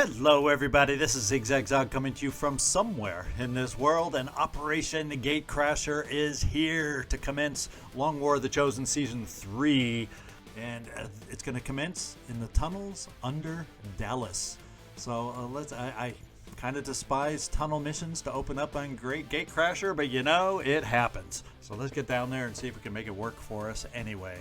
Hello everybody, this is ZigZagZog coming to you from somewhere in this world, and Operation Gatecrasher is here to commence Long War of the Chosen Season 3, and it's going to commence in the tunnels under Dallas. So I kind of despise tunnel missions to open up on Great Gatecrasher, but you know, it happens. So let's get down there and see if we can make it work for us anyway.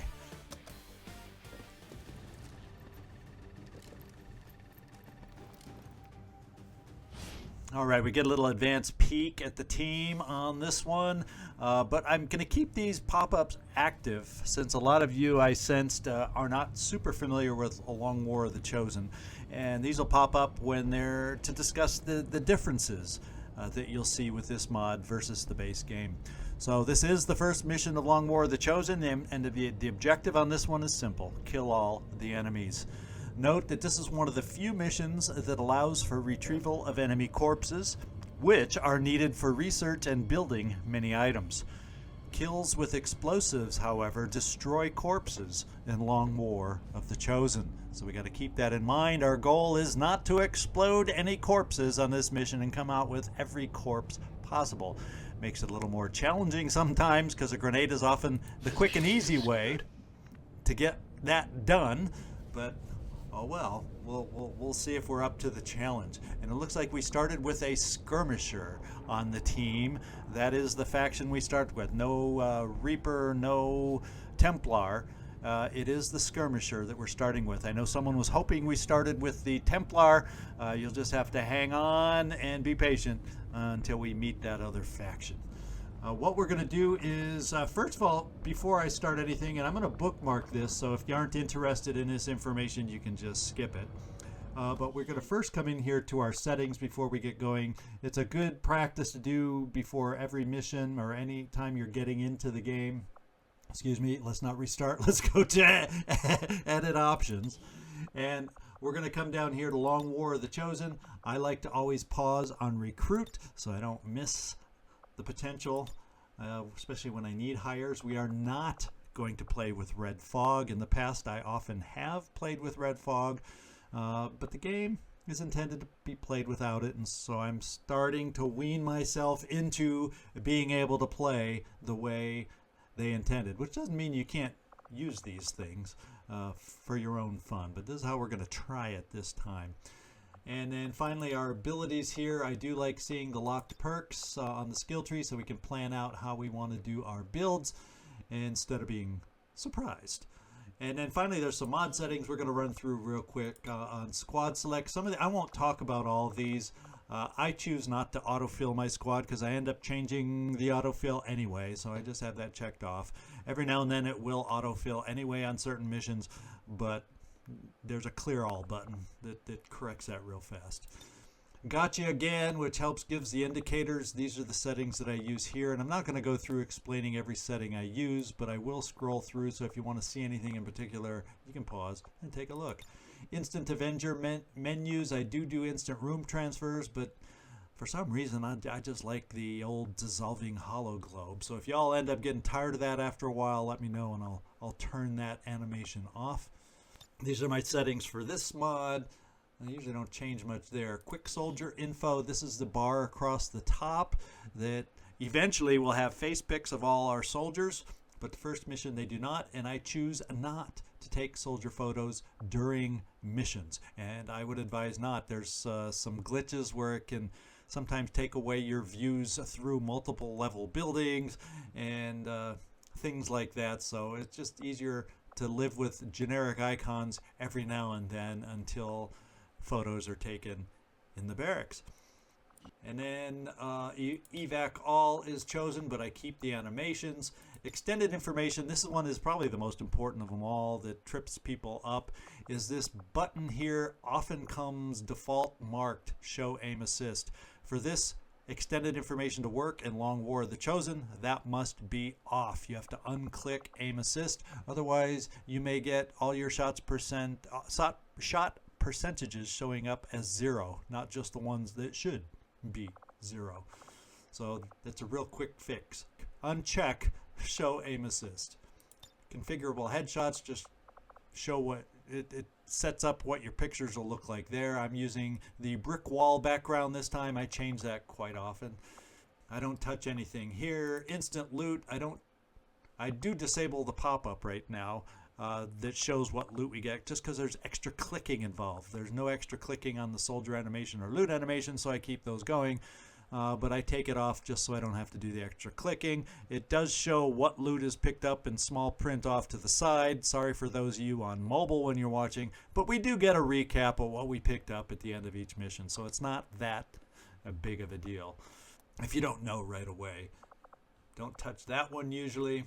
All right, we get a little advanced peek at the team on this one, but I'm going to keep these pop-ups active since a lot of you, I sensed, are not super familiar with A Long War of the Chosen. And these will pop up when they're to discuss the differences that you'll see with this mod versus the base game. So this is the first mission of Long War of the Chosen, and the objective on this one is simple: kill all the enemies. Note that this is one of the few missions that allows for retrieval of enemy corpses, which are needed for research and building many items. Kills with explosives, however, destroy corpses in Long War of the Chosen. So we got to keep that in mind. Our goal is not to explode any corpses on this mission and come out with every corpse possible. Makes it a little more challenging sometimes because a grenade is often the quick and easy way to get that done, but oh well, we'll see if we're up to the challenge. And it looks like we started with a skirmisher on the team. That is the faction we start with. No Reaper, no Templar. It is the skirmisher that we're starting with. I know someone was hoping we started with the Templar. You'll just have to hang on and be patient until we meet that other faction. What we're going to do is, first of all, before I start anything, and I'm going to bookmark this, so if you aren't interested in this information, you can just skip it. But we're going to first come in here to our settings before we get going. It's a good practice to do before every mission or any time you're getting into the game. Excuse me, let's not restart. Let's go to edit options. And we're going to come down here to Long War of the Chosen. I like to always pause on recruit so I don't miss the potential, especially when I need hires. We are not going to play with Red Fog. In the past, I often have played with Red Fog, but the game is intended to be played without it, and so I'm starting to wean myself into being able to play the way they intended, which doesn't mean you can't use these things for your own fun, but this is how we're going to try it this time. And then finally, our abilities here. I do like seeing the locked perks on the skill tree so we can plan out how we want to do our builds instead of being surprised. And then finally, there's some mod settings we're going to run through real quick on squad select. I won't talk about all of these. I choose not to autofill my squad because I end up changing the autofill anyway, so I just have that checked off. Every now and then it will autofill anyway on certain missions, but there's a clear all button that corrects that real fast. Gotcha again, which gives the indicators. These are the settings that I use here, and I'm not going to go through explaining every setting I use, but I will scroll through, so if you want to see anything in particular, you can pause and take a look. Instant Avenger menus. I do instant room transfers, but for some reason I just like the old dissolving hollow globe. So if y'all end up getting tired of that after a while, let me know and I'll turn that animation off. These are my settings for this mod. I usually don't change much there. Quick soldier info. This is the bar across the top that eventually will have face pics of all our soldiers, but the first mission they do not, and I choose not to take soldier photos during missions, and I would advise not. There's some glitches where it can sometimes take away your views through multiple level buildings and things like that, so it's just easier to live with generic icons every now and then until photos are taken in the barracks. And then evac all is chosen, but I keep the animations. Extended information. This one is probably the most important of them all that trips people up. Is this button here often comes default marked show aim assist. For this extended information to work in Long War of the Chosen, that must be off. You have to unclick aim assist, otherwise you may get all your shot percentages showing up as 0, not just the ones that should be 0. So that's a real quick fix. Uncheck show aim assist. Configurable headshots just show what it sets up what your pictures will look like there. I'm using the brick wall background this time. I change that quite often. I don't touch anything here. Instant loot, I do disable the pop-up right now that shows what loot we get, just because there's extra clicking involved. There's no extra clicking on the soldier animation or loot animation, so I keep those going. But I take it off just so I don't have to do the extra clicking. It does show what loot is picked up in small print off to the side. Sorry for those of you on mobile when you're watching, but we do get a recap of what we picked up at the end of each mission, so it's not that big of a deal if you don't know right away. Don't touch that one usually.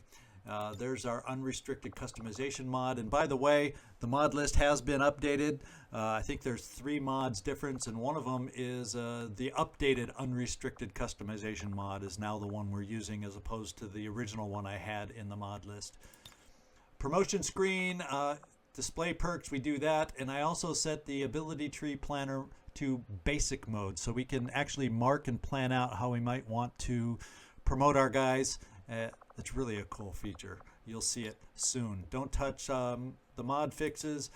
There's our unrestricted customization mod, and by the way, the mod list has been updated. I think there's 3 mods difference, and one of them is the updated unrestricted customization mod is now the one we're using as opposed to the original one I had in the mod list. Promotion screen, display perks, we do that, and I also set the ability tree planner to basic mode so we can actually mark and plan out how we might want to promote our guys. It's really a cool feature. You'll see it soon. Don't touch the mod fixes.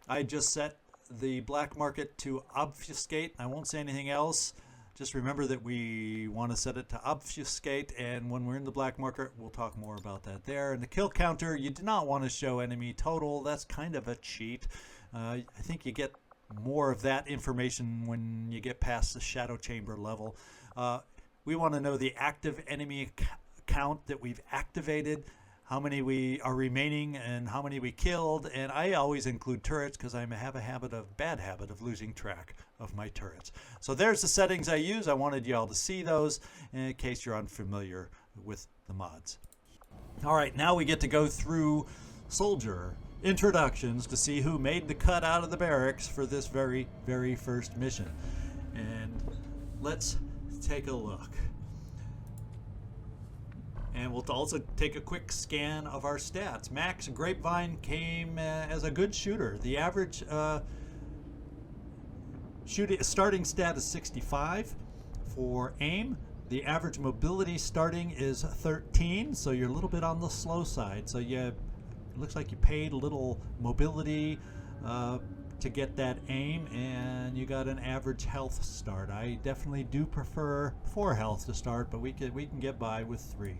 I just set the black market to obfuscate. I won't say anything else. Just remember that we want to set it to obfuscate, and when we're in the black market, we'll talk more about that there. And the kill counter, you do not want to show enemy total. That's kind of a cheat. I think you get more of that information when you get past the shadow chamber level. We want to know the active enemy count that we've activated, how many we are remaining, and how many we killed. And I always include turrets because I have a bad habit of losing track of my turrets. So there's the settings I use. I wanted you all to see those in case you're unfamiliar with the mods. All right, now we get to go through soldier introductions to see who made the cut out of the barracks for this very, very first mission. And let's take a look. And we'll also take a quick scan of our stats. Max Grapevine came as a good shooter. The average starting stat is 65 for aim. The average mobility starting is 13, so you're a little bit on the slow side. So it looks like you paid a little mobility to get that aim, and you got an average health start. I definitely do prefer 4 health to start, but we can get by with 3.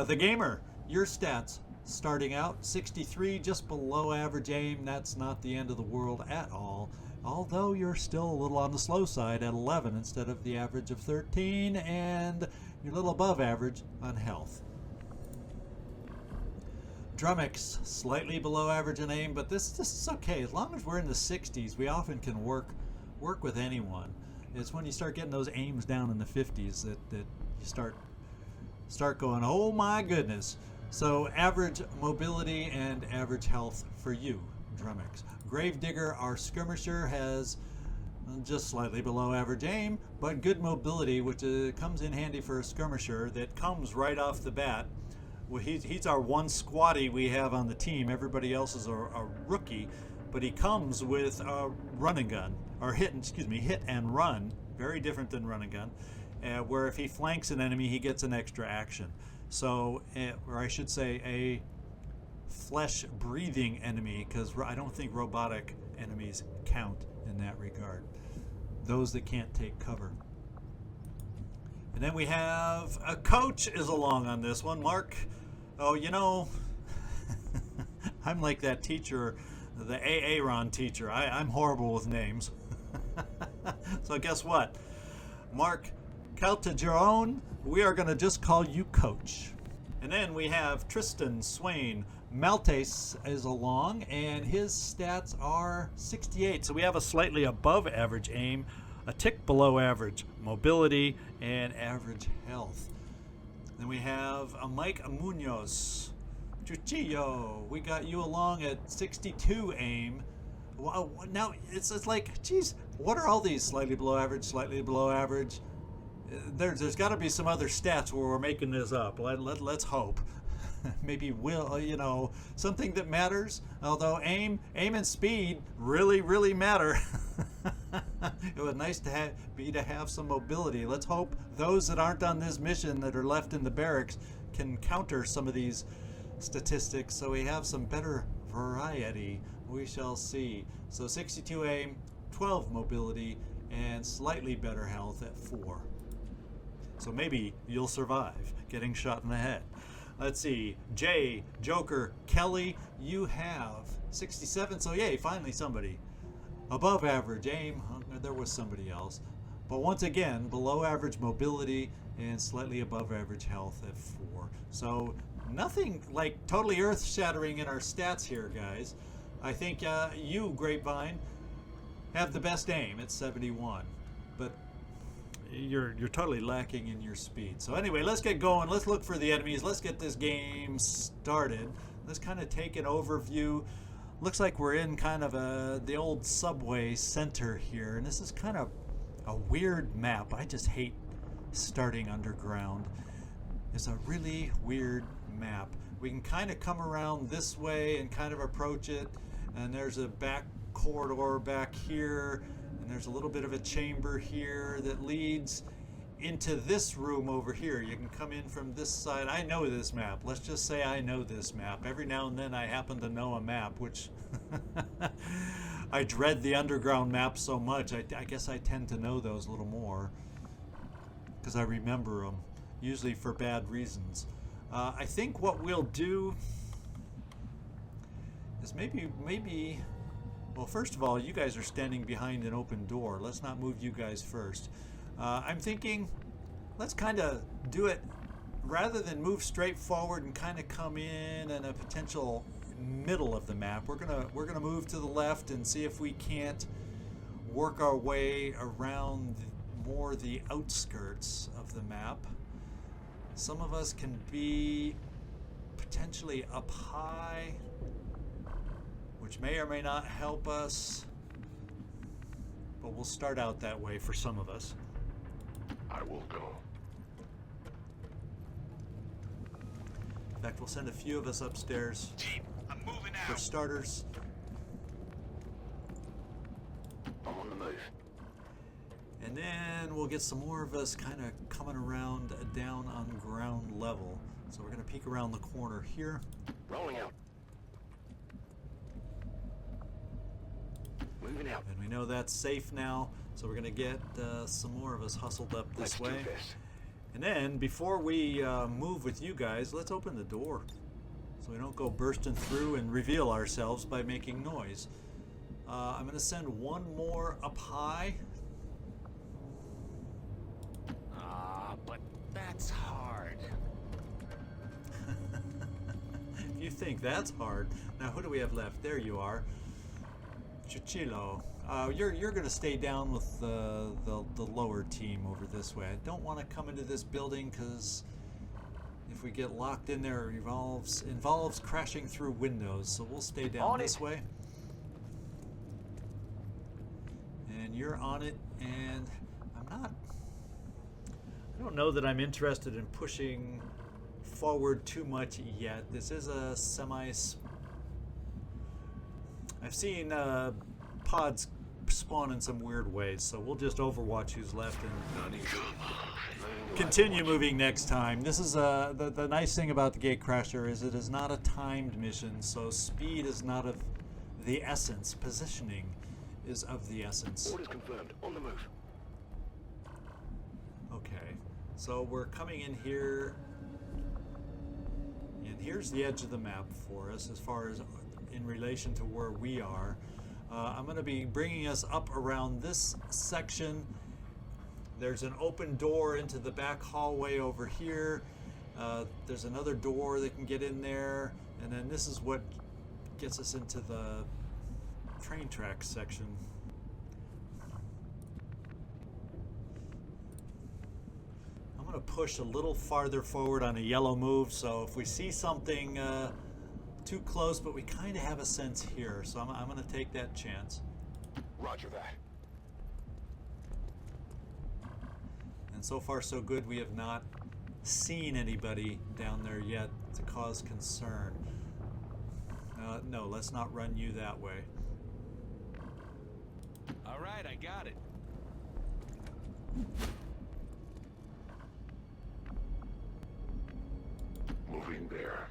The gamer, your stats starting out 63, just below average aim. That's not the end of the world at all, although you're still a little on the slow side at 11 instead of the average of 13, and you're a little above average on health. Drummix, slightly below average in aim, but this is okay. As long as we're in the 60s, we often can work with anyone. It's when you start getting those aims down in the 50s that you start going, oh my goodness. So average mobility and average health for you, Drummix. Gravedigger, our skirmisher, has just slightly below average aim, but good mobility, which comes in handy for a skirmisher that comes right off the bat. Well, he's our one squatty we have on the team. Everybody else is a rookie, but he comes with a run and gun, or hit and run. Very different than run and gun, where if he flanks an enemy, he gets an extra action. So, or I should say, a flesh-breathing enemy, because I don't think robotic enemies count in that regard. Those that can't take cover. And then we have a coach is along on this one. Mark, oh, you know, I'm like that teacher, the Aaron teacher. I'm horrible with names. So guess what? Mark Caltageron, we are going to just call you Coach. And then we have Tristan Swain. Maltese is along, and his stats are 68. So we have a slightly above average aim, a tick below average mobility, and average health. Then we have a Mike Munoz. Chuchillo, we got you along at 62 aim. Wow, now it's like, geez, what are all these slightly below average? There's got to be some other stats where we're making this up. Let's hope. Maybe something that matters. Although aim and speed really matter. It was nice to have some mobility. Let's hope those that aren't on this mission that are left in the barracks can counter some of these statistics, so we have some better variety. We shall see. So 62 aim, 12 mobility, and slightly better health at 4. So maybe you'll survive getting shot in the head. Let's see. Jay, Joker, Kelly, you have 67. So yay, finally somebody. Above average aim. There was somebody else. But once again, below average mobility and slightly above average health at 4. So nothing like totally earth-shattering in our stats here, guys. I think you, Grapevine, have the best aim at 71. But you're totally lacking in your speed. So anyway, let's get going. Let's look for the enemies. Let's get this game started. Let's kind of take an overview. Looks like we're in kind of the old subway center here, and this is kind of a weird map. I just hate starting underground. It's a really weird map. We can kind of come around this way and kind of approach it, and there's a back corridor back here, and there's a little bit of a chamber here that leads into this room over here. You can come in from this side. I know this map. Let's just say I know this map. Every now and then I happen to know a map, which I dread the underground maps so much. I guess I tend to know those a little more because I remember them, usually for bad reasons. I think what we'll do is maybe, well, first of all, you guys are standing behind an open door. Let's not move you guys first. I'm thinking, let's kind of do it rather than move straight forward and kind of come in a potential middle of the map. We're gonna move to the left and see if we can't work our way around more the outskirts of the map. Some of us can be potentially up high, which may or may not help us, but we'll start out that way for some of us. I will go. In fact, we'll send a few of us upstairs. Team, I'm moving out. For starters. I'm on the move. And then we'll get some more of us kind of coming around down on ground level. So we're going to peek around the corner here. Rolling out. Moving out. And we know that's safe now. So we're going to get some more of us hustled up this way. Let's do this. And then before we move with you guys, let's open the door. So we don't go bursting through and reveal ourselves by making noise. I'm going to send one more up high. But that's hard. You think that's hard. Now who do we have left? There you are. Chichilo. You're going to stay down with the lower team over this way. I don't want to come into this building because if we get locked in there, it involves crashing through windows. So we'll stay down this way. And you're on it, and I don't know that I'm interested in pushing forward too much yet. This is a I've seen pods spawn in some weird ways, so we'll just overwatch who's left and continue moving next time. This is the nice thing about the Gatecrasher is it is not a timed mission, so speed is not of the essence. Positioning is of the essence. Orders confirmed. On the move. Okay, so we're coming in here, and here's the edge of the map for us as far as in relation to where we are. I'm going to be bringing us up around this section. There's an open door into the back hallway over here. There's another door that can get in there, and then this is what gets us into the train track section. I'm going to push a little farther forward on a yellow move, so if we see something too close, but we kind of have a sense here, so I'm going to take that chance. Roger that. And so far so good. We have not seen anybody down there yet to cause concern. No, let's not run you that way. All right, I got it. Moving there.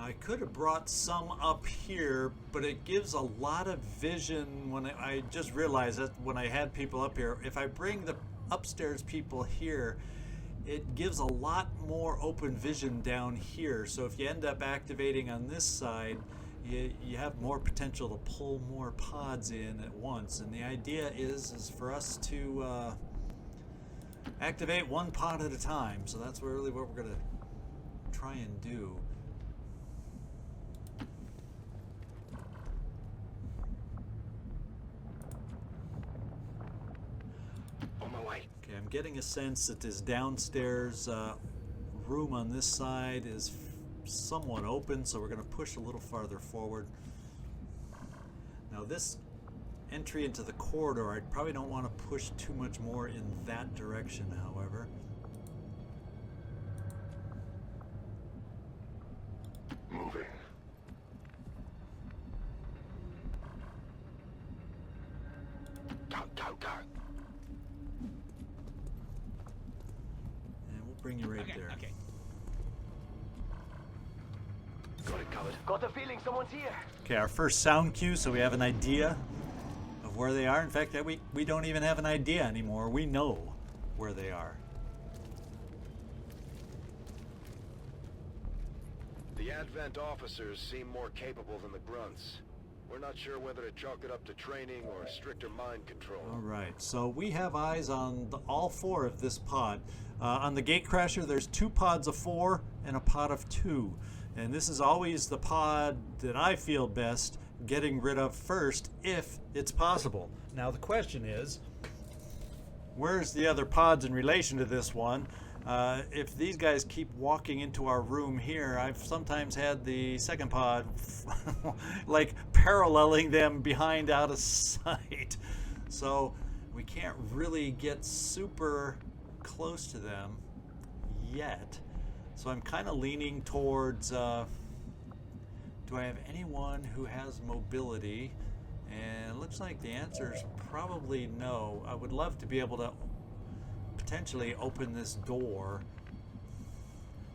I could have brought some up here, but it gives a lot of vision when I just realized that when I had people up here. If I bring the upstairs people here, it gives a lot more open vision down here. So if you end up activating on this side, you have more potential to pull more pods in at once. And the idea is for us to activate one pod at a time. So that's really what we're going to try and do. On my way. Okay, I'm getting a sense that this downstairs room on this side is somewhat open, so we're going to push a little farther forward. Now this entry into the corridor, I probably don't want to push too much more in that direction, however. Moving. Go, go, go. And we'll bring you right there. Okay. Got it covered. Got a feeling someone's here. Okay, our first sound cue, so we have an idea of where they are. In fact, we don't even have an idea anymore. We know where they are. The Advent officers seem more capable than the grunts. We're not sure whether to chalk it up to training or stricter mind control. All right, so we have eyes on all four of this pod. On the Gatecrasher, there's 2 pods of 4 and a pod of 2. And this is always the pod that I feel best getting rid of first, if it's possible. Now the question is, where's the other pods in relation to this one? If these guys keep walking into our room here, I've sometimes had the second pod like paralleling them behind out of sight. So we can't really get super close to them yet. So I'm kind of leaning towards, do I have anyone who has mobility? And it looks like the answer is probably no. I would love to be able to potentially open this door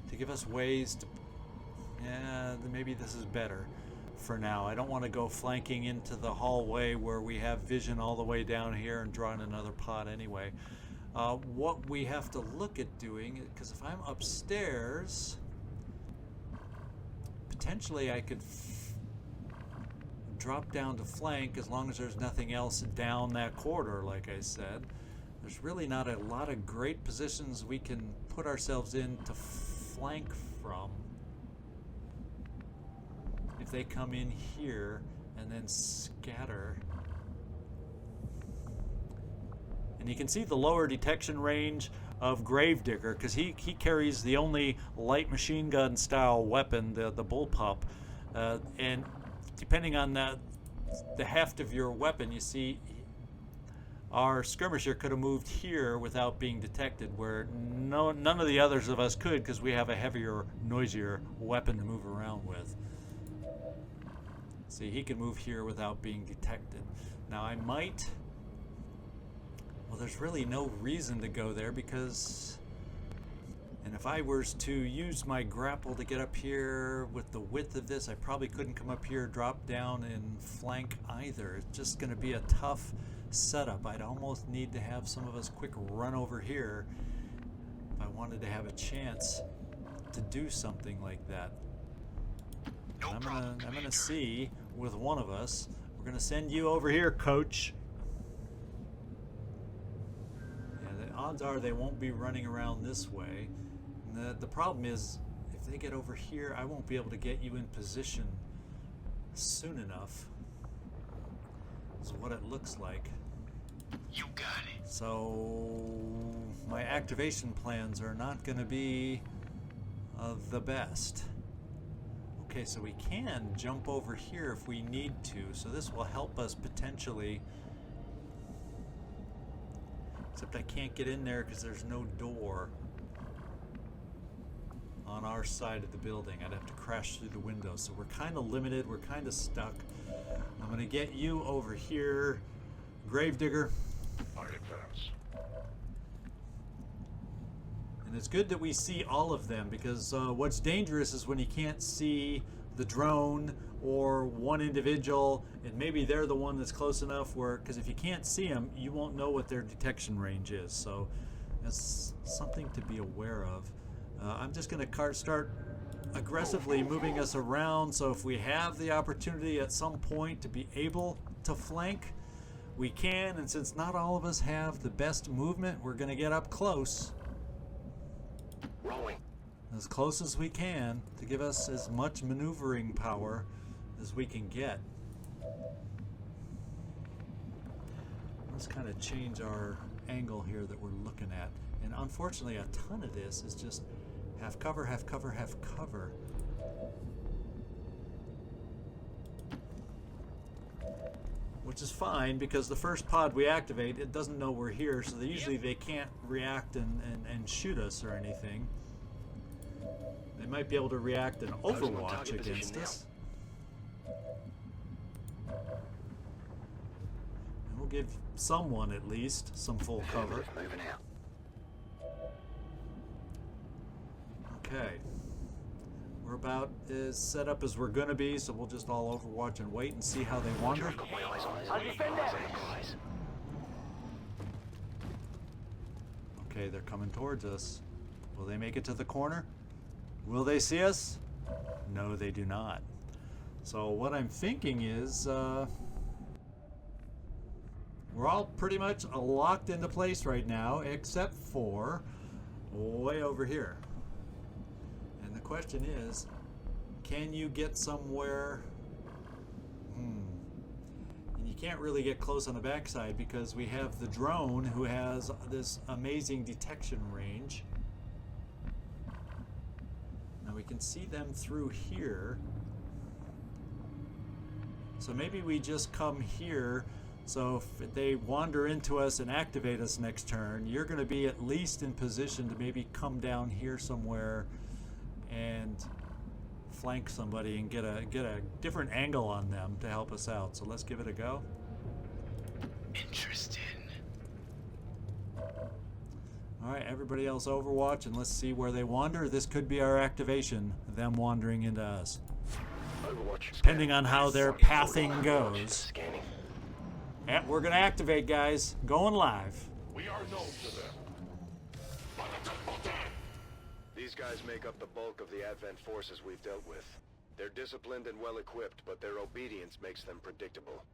to give us ways to, yeah, maybe this is better for now. I don't want to go flanking into the hallway where we have vision all the way down here and draw in another pod anyway. What we have to look at doing, because if I'm upstairs, potentially I could drop down to flank as long as there's nothing else down that corridor, like I said. There's really not a lot of great positions we can put ourselves in to flank from. If they come in here and then scatter. And you can see the lower detection range of Gravedigger, because he carries the only light machine gun style weapon, the bullpup. And depending on the heft of your weapon, you see our skirmisher could have moved here without being detected, where none of the others of us could, because we have a heavier, noisier weapon to move around with. See, he can move here without being detected. Now I might... Well, there's really no reason to go there, because... And if I was to use my grapple to get up here with the width of this, I probably couldn't come up here, drop down, and flank either. It's just going to be a tough setup. I'd almost need to have some of us quick run over here if I wanted to have a chance to do something like that. I'm gonna see with one of us. We're gonna send you over here, Coach. Yeah, the odds are they won't be running around this way. And the problem is, if they get over here, I won't be able to get you in position soon enough. This is what it looks like. You got it. So my activation plans are not going to be the best. Okay, so we can jump over here if we need to, so this will help us potentially. Except I can't get in there because there's no door on our side of the building. I'd have to crash through the window, so we're kind of limited, we're kind of stuck. I'm going to get you over here, Gravedigger. I advance. And it's good that we see all of them, because what's dangerous is when you can't see the drone or one individual, and maybe they're the one that's close enough where, because if you can't see them, you won't know what their detection range is. So that's something to be aware of. I'm just going to start aggressively moving us around, so if we have the opportunity at some point to be able to flank, we can. And since not all of us have the best movement, we're going to get up close. Rolling. As close as we can to give us as much maneuvering power as we can get. Let's kind of change our angle here that we're looking at. And unfortunately, a ton of this is just half cover, half cover, half cover. Which is fine, because the first pod we activate, it doesn't know we're here, so they can't react and shoot us or anything. They might be able to react and overwatch against us. And we'll give someone at least some full cover. Moving out. Okay. We're about as set up as we're going to be, so we'll just all overwatch and wait and see how they wander. Got my eyes on this. Eyes. Okay, they're coming towards us. Will they make it to the corner? Will they see us? No, they do not. So what I'm thinking is we're all pretty much locked into place right now, except for way over here. And the question is, can you get somewhere? And you can't really get close on the backside because we have the drone who has this amazing detection range. Now we can see them through here. So maybe we just come here, so if they wander into us and activate us next turn, you're going to be at least in position to maybe come down here somewhere and flank somebody and get a different angle on them to help us out. So let's give it a go. Interesting. Alright, everybody else overwatch, and let's see where they wander. This could be our activation, them wandering into us. Overwatch. Depending on how their pathing goes. Scanning. Yeah, we're going to activate, guys. Going live. We are known to them. These guys make up the bulk of the Advent forces we've dealt with. They're disciplined and well-equipped, but their obedience makes them predictable.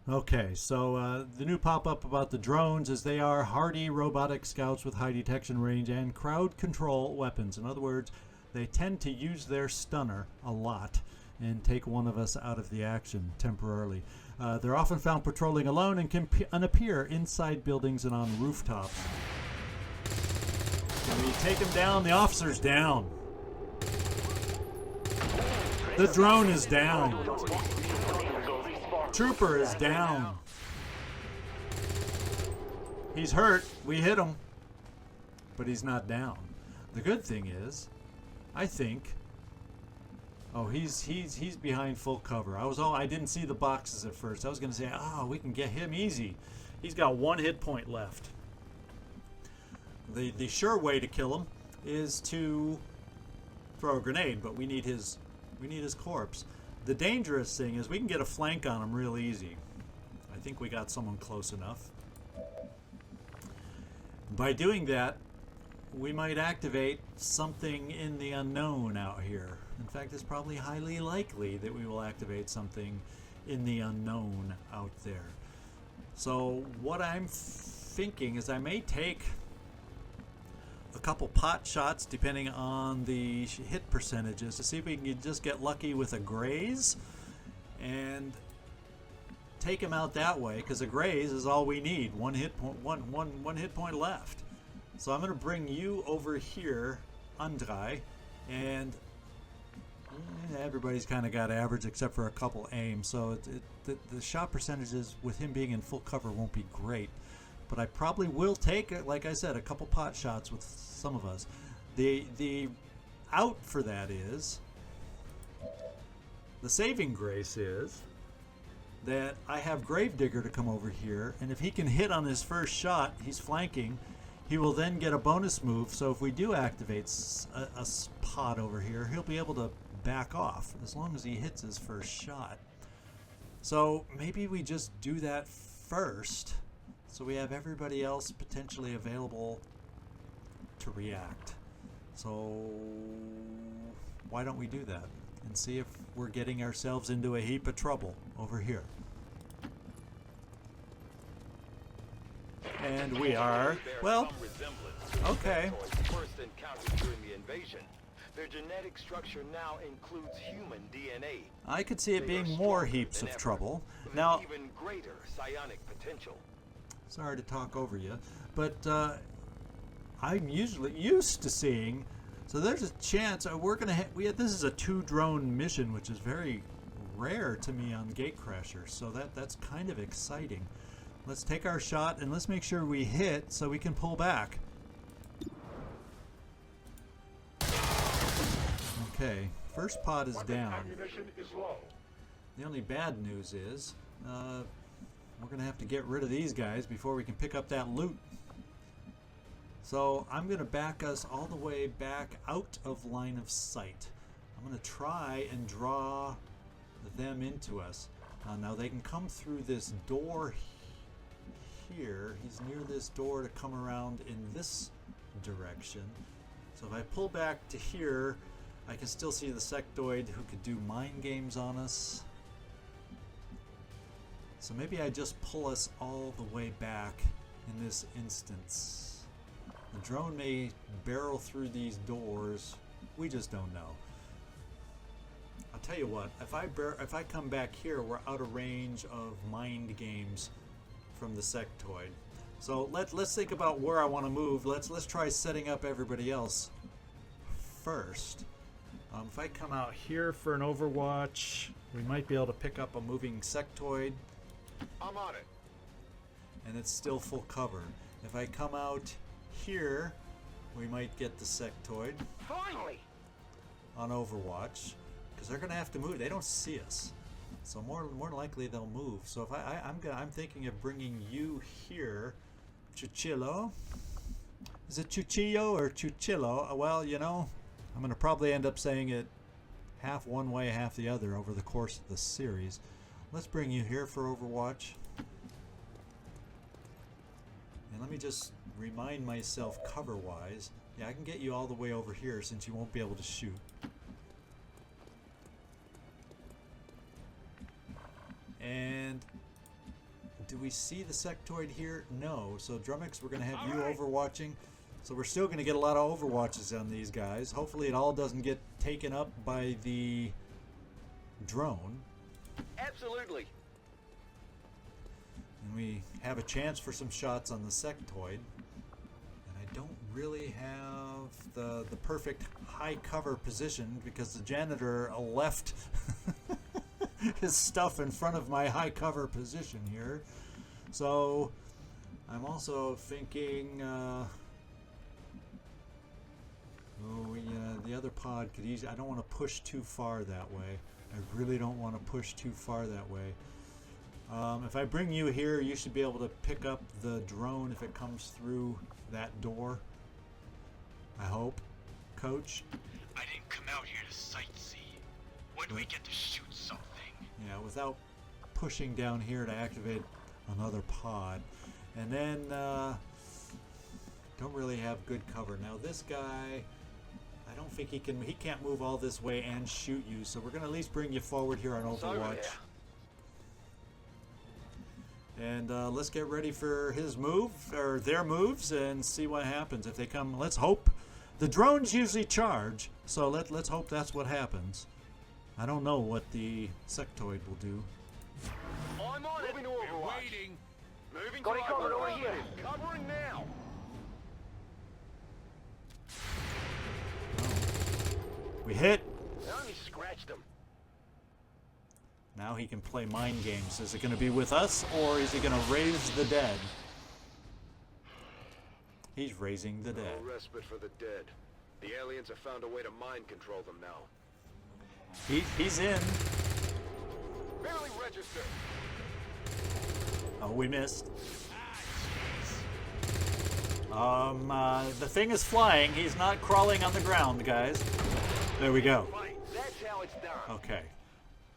Okay, so the new pop-up about the drones is they are hardy robotic scouts with high detection range and crowd control weapons. In other words, they tend to use their stunner a lot and take one of us out of the action temporarily. They're often found patrolling alone and can appear inside buildings and on rooftops. When you take them down, the officer's down. The drone is down. Trooper is down. He's hurt. We hit him. But he's not down. The good thing is, I think... Oh, he's behind full cover. I didn't see the boxes at first. I was going to say, we can get him easy. He's got 1 hit point left. The sure way to kill him is to throw a grenade, but we need his corpse. The dangerous thing is we can get a flank on him real easy. I think we got someone close enough. By doing that, we might activate something in the unknown out here. In fact, it's probably highly likely that we will activate something in the unknown out there. So what I'm thinking is I may take a couple pot shots depending on the hit percentages to see if we can just get lucky with a graze and take him out that way, because a graze is all we need. One hit point left. So I'm going to bring you over here, Andrei, and everybody's kind of got average except for a couple aims, so the shot percentages with him being in full cover won't be great. But I probably will take, like I said, a couple pot shots with some of us. The out for that is, the saving grace is that I have Gravedigger to come over here, and if he can hit on his first shot, he's flanking, he will then get a bonus move. So if we do activate a pod over here, he'll be able to back off, as long as he hits his first shot. So maybe we just do that first, so we have everybody else potentially available to react. So why don't we do that and see if we're getting ourselves into a heap of trouble over here. And we are. Well, okay. First encountered during the invasion. Their genetic structure now includes human DNA. I could see it They are being more stronger heaps than of ever, trouble. with Now, even greater psionic potential. sorry to talk over you, but I'm usually used to seeing. So there's a chance we're gonna. This is a 2-drone mission, which is very rare to me on Gatecrasher. So that's kind of exciting. Let's take our shot and let's make sure we hit so we can pull back. Okay, first pod is down. Ammunition is low. The only bad news is we're going to have to get rid of these guys before we can pick up that loot. So I'm going to back us all the way back out of line of sight. I'm going to try and draw them into us. Now they can come through this door here. He's near this door to come around in this direction. So if I pull back to here, I can still see the sectoid who could do mind games on us. So maybe I just pull us all the way back in this instance. The drone may barrel through these doors. We just don't know. I'll tell you what, if I come back here, we're out of range of mind games from the sectoid. So let's think about where I want to move. Let's try setting up everybody else first. If I come out here for an overwatch, we might be able to pick up a moving sectoid. I'm on it. And it's still full cover. If I come out here, we might get the sectoid Finally! on overwatch, because they're going to have to move. They don't see us, so more likely they'll move. So if I'm thinking of bringing you here, Chuchillo. Is it Chuchillo or Chuchillo? Well, you know, I'm going to probably end up saying it half one way, half the other over the course of the series. Let's bring you here for Overwatch. And let me just remind myself cover-wise. Yeah, I can get you all the way over here since you won't be able to shoot. And do we see the sectoid here? No. So Drummix, we're going to have you overwatching. So we're still going to get a lot of overwatches on these guys. Hopefully it all doesn't get taken up by the drone. Absolutely. And we have a chance for some shots on the sectoid. And I don't really have the perfect high cover position because the janitor left his stuff in front of my high cover position here. So I'm also thinking the other pod could easily, I don't want to push too far that way. I really don't want to push too far that way. If I bring you here, you should be able to pick up the drone if it comes through that door. I hope. Coach? I didn't come out here to sightsee. When do we get to shoot something? Yeah, without pushing down here to activate another pod. And then, don't really have good cover. Now this guy, I don't think he can't move all this way and shoot you, so we're going to at least bring you forward here on Overwatch. And let's get ready for his move, or their moves, and see what happens. If they come, let's hope. The drones usually charge, so let's hope that's what happens. I don't know what the sectoid will do. I'm on it. Moving to Overwatch. Waiting. Moving Got to it covered over here. Covering now. We hit. I only scratched him. Now he can play mind games. Is it going to be with us, or is he going to raise the dead? He's raising the dead. No respite for the dead. The aliens have found a way to mind control them now. He's in. Barely registered. Oh, we missed. The thing is flying. He's not crawling on the ground, guys. There we go. That's how Now it's done. Okay.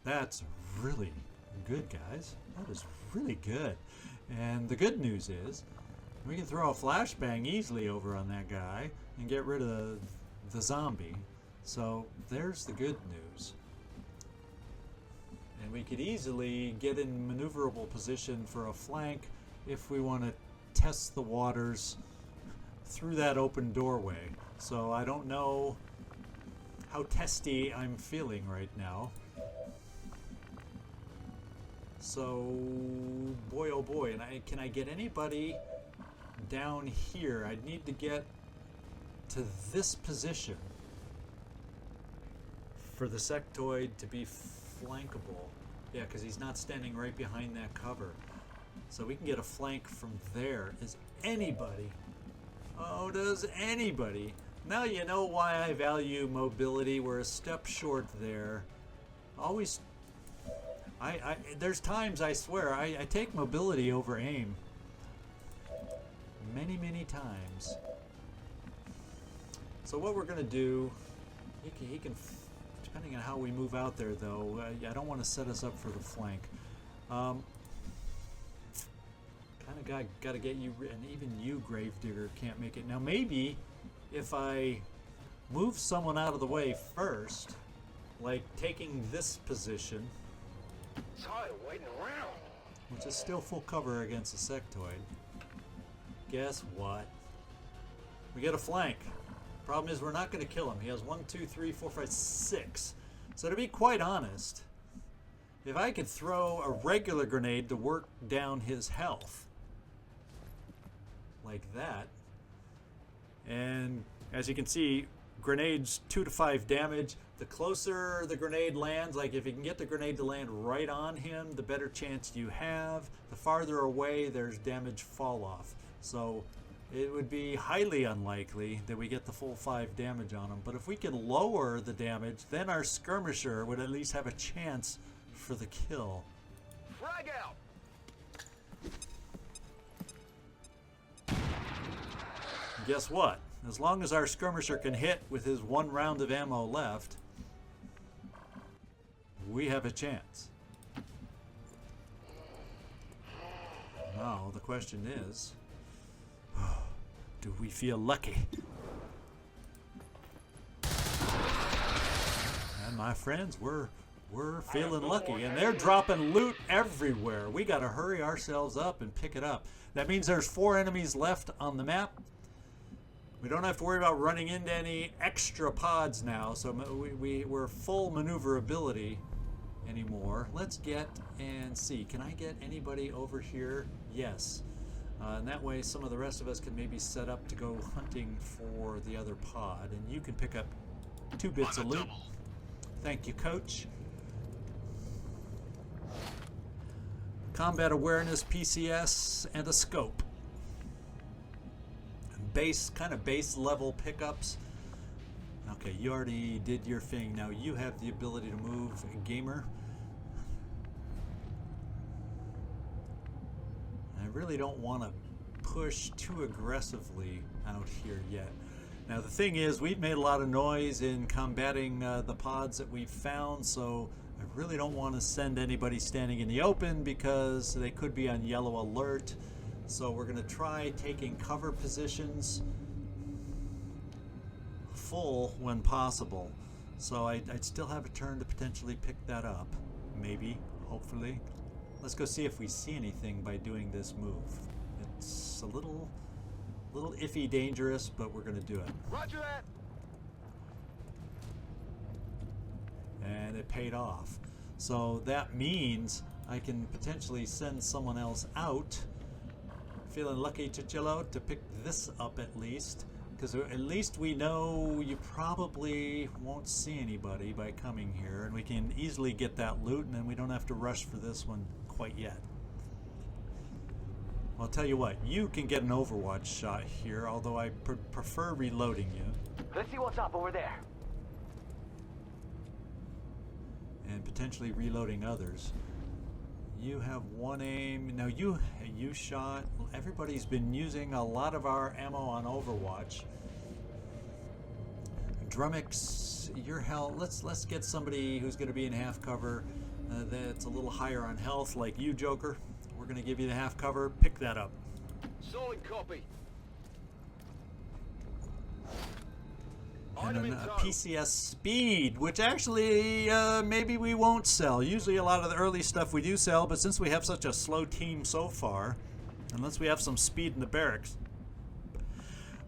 That's really good, guys. That is really good. And the good news is we can throw a flashbang easily over on that guy and get rid of the zombie. So there's the good news. And we could easily get in maneuverable position for a flank if we want to test the waters through that open doorway. So I don't know how testy I'm feeling right now. So, boy oh boy, and can I get anybody down here? I'd need to get to this position for the sectoid to be flankable. Yeah, because he's not standing right behind that cover. So we can get a flank from there. Is anybody? Oh, does anybody? Now you know why I value mobility. We're a step short there. Always... there's times, I swear, I take mobility over aim. Many, many times. So what we're going to do, he can, depending on how we move out there, though, I don't want to set us up for the flank. Kind of got to get you, and even you, Gravedigger, can't make it. Now maybe if I move someone out of the way first, like taking this position, Tired of waiting around. which is still full cover against a sectoid. Guess what? We get a flank. Problem is we're not going to kill him. He has 1, 2, 3, 4, 5, 6. So to be quite honest, if I could throw a regular grenade to work down his health, like that, and as you can see, grenades 2 to 5 damage. The closer the grenade lands, like if you can get the grenade to land right on him, the better chance you have. The farther away, there's damage fall off. So it would be highly unlikely that we get the full 5 damage on him. But if we can lower the damage, then our skirmisher would at least have a chance for the kill. Frag out. And guess what? As long as our skirmisher can hit with his 1 round of ammo left, we have a chance. Now the question is, do we feel lucky? And my friends, we're feeling lucky, and they're dropping loot everywhere. We got to hurry ourselves up and pick it up. That means there's 4 enemies left on the map. We don't have to worry about running into any extra pods now, so we're full maneuverability anymore. Let's get and see. Can I get anybody over here? Yes. And that way some of the rest of us can maybe set up to go hunting for the other pod. And you can pick up 2 bits of loot. Thank you, Coach. Combat awareness, PCS, and a scope. Kind of base level pickups. Okay, you already did your thing. Now you have the ability to move, gamer. I really don't want to push too aggressively out here yet. Now the thing is, we've made a lot of noise in combating the pods that we've found, so I really don't want to send anybody standing in the open because they could be on yellow alert. So we're going to try taking cover positions full when possible. So I'd still have a turn to potentially pick that up. Maybe, hopefully. Let's go see if we see anything by doing this move. It's a little iffy dangerous, but we're going to do it. Roger that. And it paid off. So that means I can potentially send someone else out. Feeling lucky, Chichillo, to pick this up at least, because at least we know you probably won't see anybody by coming here, and we can easily get that loot, and then we don't have to rush for this one quite yet. I'll tell you what, you can get an Overwatch shot here, although I prefer reloading you. Let's see what's up over there. And potentially reloading others. You have 1 aim. Now you shot. Everybody's been using a lot of our ammo on Overwatch. Drummix, your health. Let's get somebody who's going to be in half cover that's a little higher on health, like you, Joker. We're going to give you the half cover. Pick that up. Solid copy. And Item then in a tow. PCS speed, which actually maybe we won't sell. Usually a lot of the early stuff we do sell, but since we have such a slow team so far, unless we have some speed in the barracks,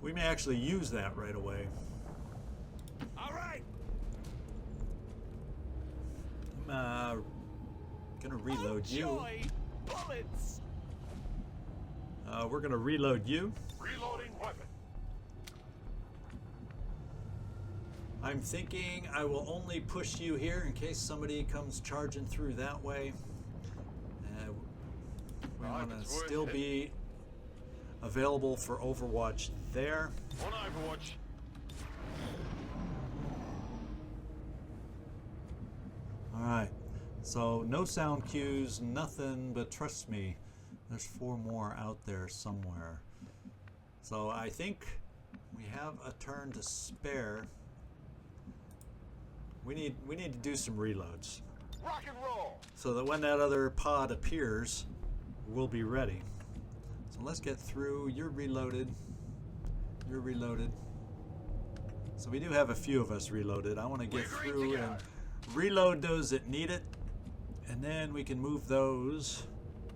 we may actually use that right away. All right. I'm gonna reload you. Bullets. We're gonna reload you. Reloading weapon. I'm thinking I will only push you here in case somebody comes charging through that way. We want to still be available for Overwatch there. On Overwatch. Alright, so no sound cues, nothing, but trust me, there's 4 more out there somewhere. So I think we have a turn to spare. We need to do some reloads Rock and roll. so that when that other pod appears, we'll be ready. So let's get through. You're reloaded. You're reloaded. So we do have a few of us reloaded. I want to get through and reload those that need it, and then we can move those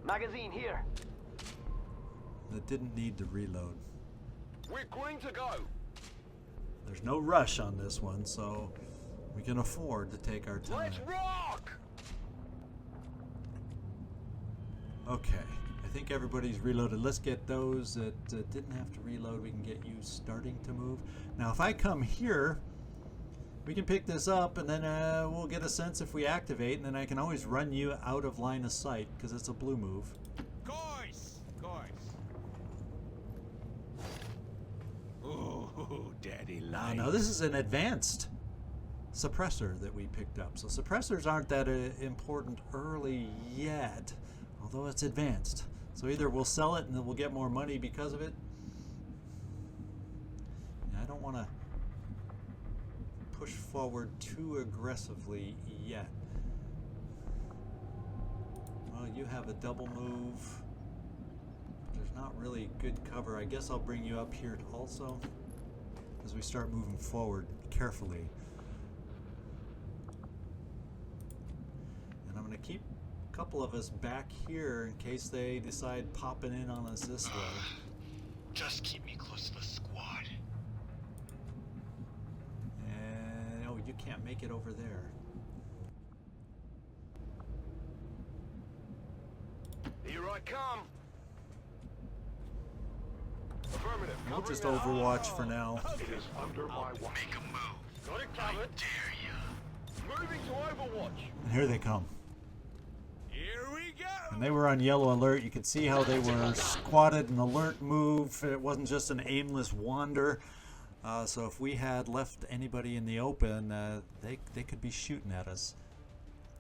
Magazine here. that didn't need to reload. We're green to go. There's no rush on this one, so we can afford to take our time. Let's rock. Okay, I think everybody's reloaded. Let's get those that didn't have to reload. We can get you starting to move. Now, if I come here, we can pick this up, and then we'll get a sense if we activate, and then I can always run you out of line of sight because it's a blue move. Course. Ooh, daddy lies. Now, this is an advanced suppressor that we picked up. So suppressors aren't that important early yet, although it's advanced. So either we'll sell it and then we'll get more money because of it. And I don't want to push forward too aggressively yet. Well, you have a double move. There's not really good cover. I guess I'll bring you up here also as we start moving forward carefully. And I'm going to keep a couple of us back here in case they decide popping in on us this way. Just keep me close to the squad. And oh, you can't make it over there. Here I come. Affirmative. We'll Covering just now. Overwatch for now. It is under my watch. Make a move. Got it I covered. dare ya. Moving to Overwatch. And here they come. Here we go. And they were on yellow alert. You could see how they were squatted, an alert move. It wasn't just an aimless wander. So if we had left anybody in the open, they could be shooting at us.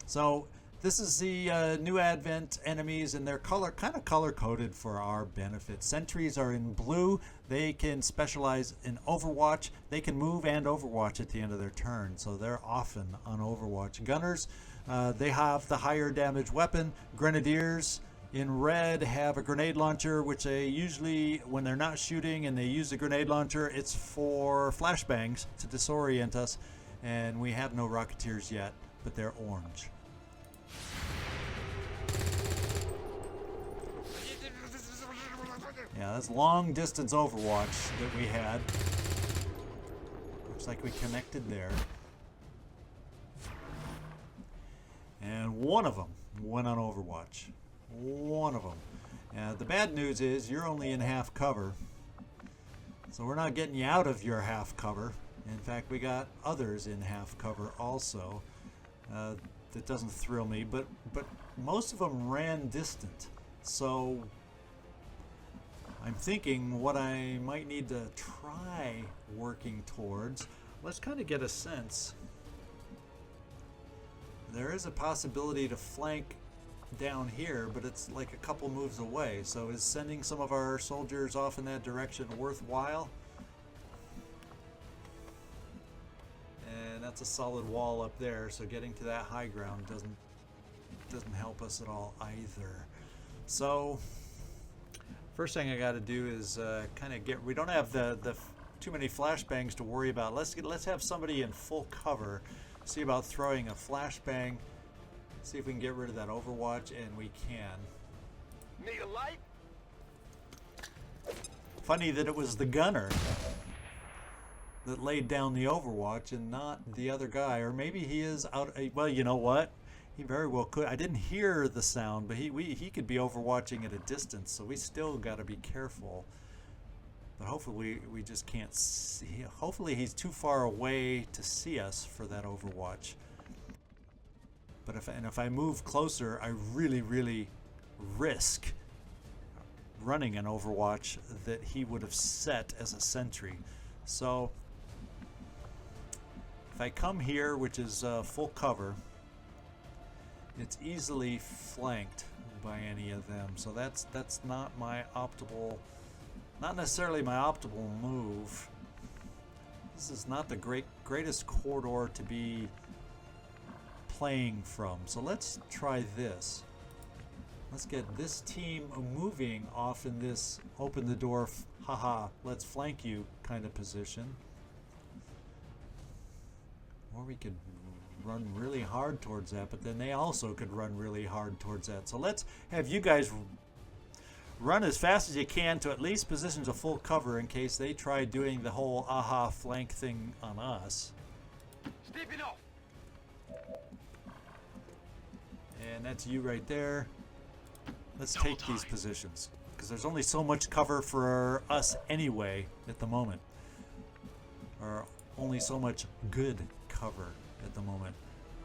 So this is the new Advent enemies, and they're kind of color-coded for our benefit. Sentries are in blue. They can specialize in Overwatch. They can move and Overwatch at the end of their turn, so they're often on Overwatch. Gunners, they have the higher damage weapon. Grenadiers in red have a grenade launcher, which they usually, when they're not shooting and they use the grenade launcher, it's for flashbangs to disorient us. And we have no Rocketeers yet, but they're orange. Yeah, that's long distance Overwatch that we had. Looks like we connected there. And one of them went on Overwatch. One of them. The bad news is you're only in half cover. So we're not getting you out of your half cover. In fact, we got others in half cover also. That doesn't thrill me, but most of them ran distant. So I'm thinking what I might need to try working towards. Let's kind of get a sense. There is a possibility to flank down here, but it's like a couple moves away. So is sending some of our soldiers off in that direction worthwhile? And that's a solid wall up there, so getting to that high ground doesn't help us at all either. So first thing I got to do is kind of get. We don't have the too many flashbangs to worry about. Let's have somebody in full cover. See about throwing a flashbang. See if we can get rid of that Overwatch, and we can. Need a light? Funny that it was the gunner that laid down the Overwatch and not the other guy, or maybe he is out. Well, you know what? He very well could. I didn't hear the sound, but he could be overwatching at a distance, so we still got to be careful. But hopefully we just can't see. Hopefully he's too far away to see us for that Overwatch. But if I move closer, I really risk running an Overwatch that he would have set as a sentry. So if I come here, which is full cover, it's easily flanked by any of them. So that's not my optimal, not necessarily my optimal move. This is not the greatest corridor to be playing from. So let's try this. Let's get this team moving off in this open the door, haha, let's flank you kind of position. Or we could run really hard towards that, but then they also could run really hard towards that. So let's have you guys run as fast as you can to at least positions of full cover in case they try doing the whole aha flank thing on us. Stepping off. And that's you right there. Let's take these positions, because there's only so much cover for us anyway at the moment. Or only so much good cover at the moment.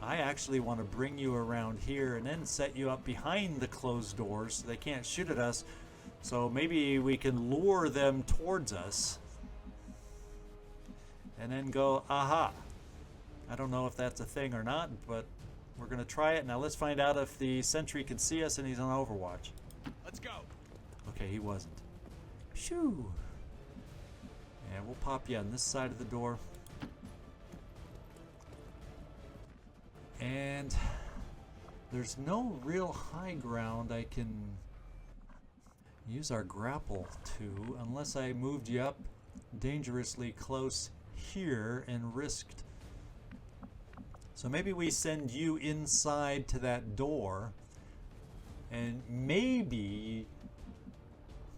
I actually want to bring you around here and then set you up behind the closed doors so they can't shoot at us. So maybe we can lure them towards us and then go, aha. I don't know if that's a thing or not, but we're going to try it. Now let's find out if the sentry can see us and he's on Overwatch. Let's go. Okay, he wasn't. Shoo. And we'll pop you on this side of the door. And there's no real high ground I can use our grapple to unless I moved you up dangerously close here and risked. So maybe we send you inside to that door, and maybe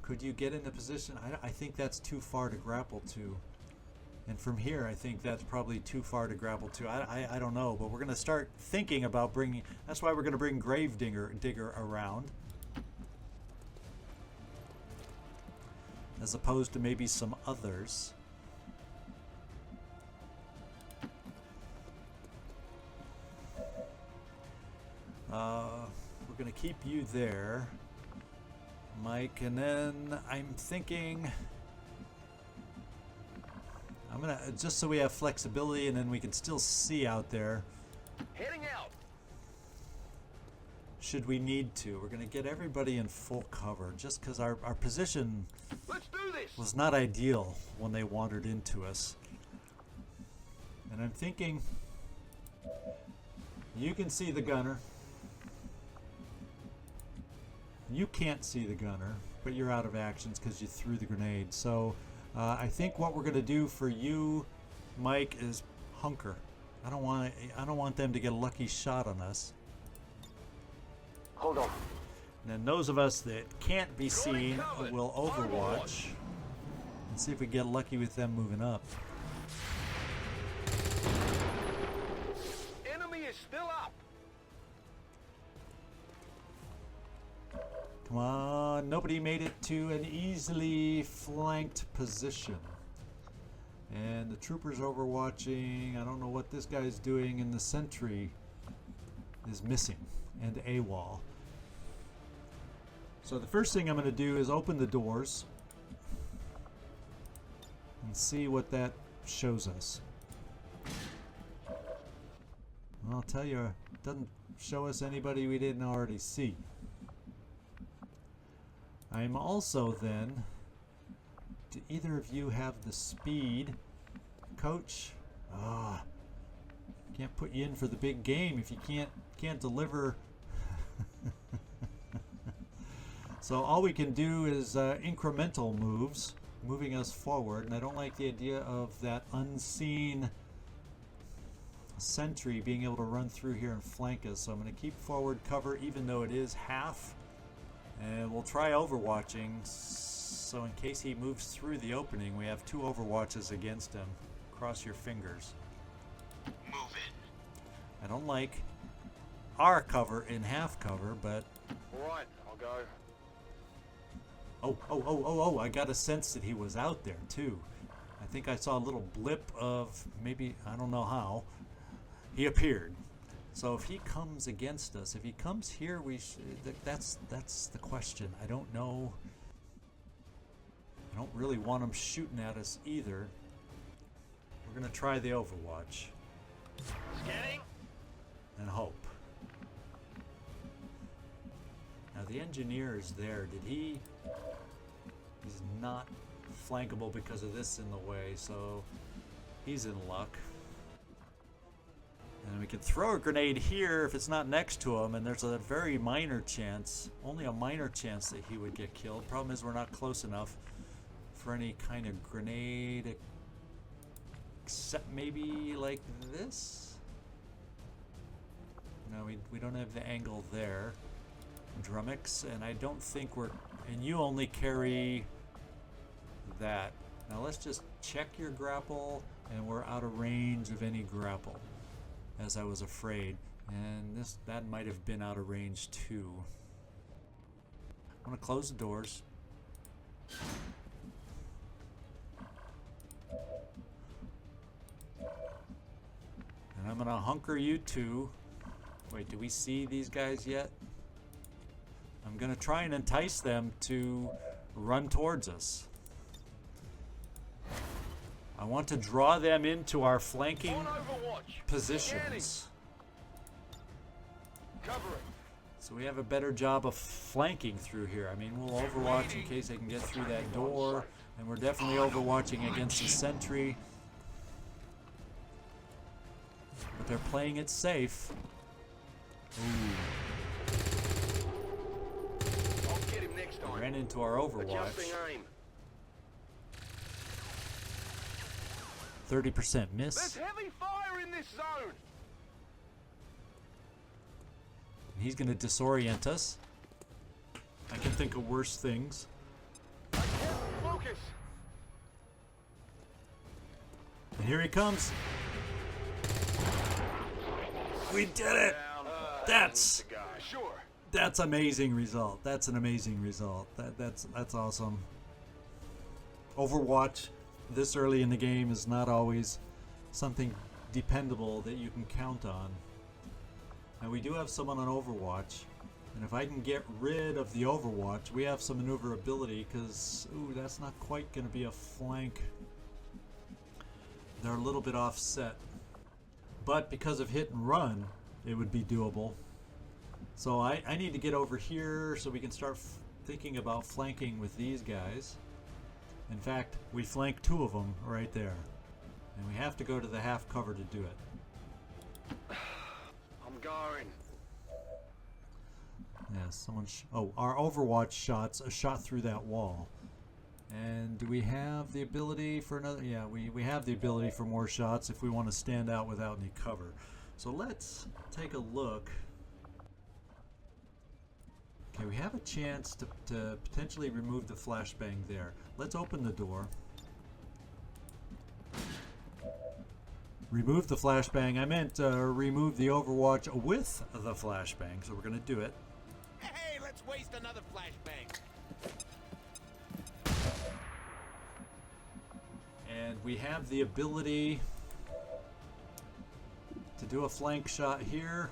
could you get in a position? I think that's too far to grapple to, and from here I think that's probably too far to grapple to. I don't know, but we're gonna start thinking about bringing. That's why we're gonna bring Digger around, as opposed to maybe some others. We're going to keep you there, Mike, and then I'm thinking I'm going to, just so we have flexibility and then we can still see out there. Heading out. Should we need to. We're going to get everybody in full cover just because our position Let's do this. was not ideal when they wandered into us. And I'm thinking you can see the gunner. You can't see the gunner, but you're out of actions because you threw the grenade. So I think what we're going to do for you, Mike, is hunker. I don't want them to get a lucky shot on us. Hold on. And then those of us that can't be seen will overwatch and see if we get lucky with them moving up. Enemy is still up. Come on, nobody made it to an easily flanked position. And the trooper's overwatching. I don't know what this guy's doing, and the sentry is missing, and AWOL. So the first thing I'm going to do is open the doors and see what that shows us. I'll tell you, it doesn't show us anybody we didn't already see. I'm also then, do either of you have the speed? Coach? Can't put you in for the big game if you can't deliver. So all we can do is incremental moves, moving us forward. And I don't like the idea of that unseen sentry being able to run through here and flank us. So I'm going to keep forward cover even though it is half. And we'll try overwatching. So in case he moves through the opening, we have 2 overwatches against him. Cross your fingers. Move in. I don't like our cover in half cover, but... Alright, I'll go. Oh, I got a sense that he was out there, too. I think I saw a little blip of maybe, I don't know how, he appeared. So if he comes against us, if he comes here, that's the question. I don't know. I don't really want him shooting at us either. We're going to try the Overwatch. Scanning. And hope. Now the engineer is there. He's not flankable because of this in the way, so he's in luck. And we can throw a grenade here if it's not next to him, and there's a very minor chance, only a minor chance that he would get killed. Problem is we're not close enough for any kind of grenade, except maybe like this. No, we don't have the angle there. Drummix, and I don't think we're... And you only carry that. Now let's just check your grapple, and we're out of range of any grapple, as I was afraid. And that might have been out of range too. I'm going to close the doors. And I'm going to hunker you two. Wait, do we see these guys yet? I'm going to try and entice them to run towards us. I want to draw them into our flanking On Overwatch. positions. Covering. So we have a better job of flanking through here. I mean, we'll overwatch in case they can get through that door. And we're definitely overwatching against the sentry. But they're playing it safe. Ooh. I'll get him next time. Ran into our Overwatch. Adjusting aim. 30% miss. There's heavy fire in this zone. And he's going to disorient us. I can think of worse things. I can't focus. And here he comes. We did it! That's The guy. Sure. That's amazing result. That's an amazing result. That's awesome. Overwatch this early in the game is not always something dependable that you can count on. Now we do have someone on Overwatch, and if I can get rid of the Overwatch, we have some maneuverability because, ooh, that's not quite going to be a flank. They're a little bit offset. But because of hit and run, it would be doable. So I need to get over here so we can start thinking about flanking with these guys. In fact, we flank 2 of them right there. And we have to go to the half cover to do it. I'm going. Yeah, someone... oh, our Overwatch shots a shot through that wall. And do we have the ability for another... yeah, we have the ability for more shots if we want to stand out without any cover. So let's take a look. Okay, we have a chance to potentially remove the flashbang there. Let's open the door. Remove the flashbang. I meant remove the Overwatch with the flashbang, so we're going to do it. Hey, let's waste another flashbang. And we have the ability to do a flank shot here.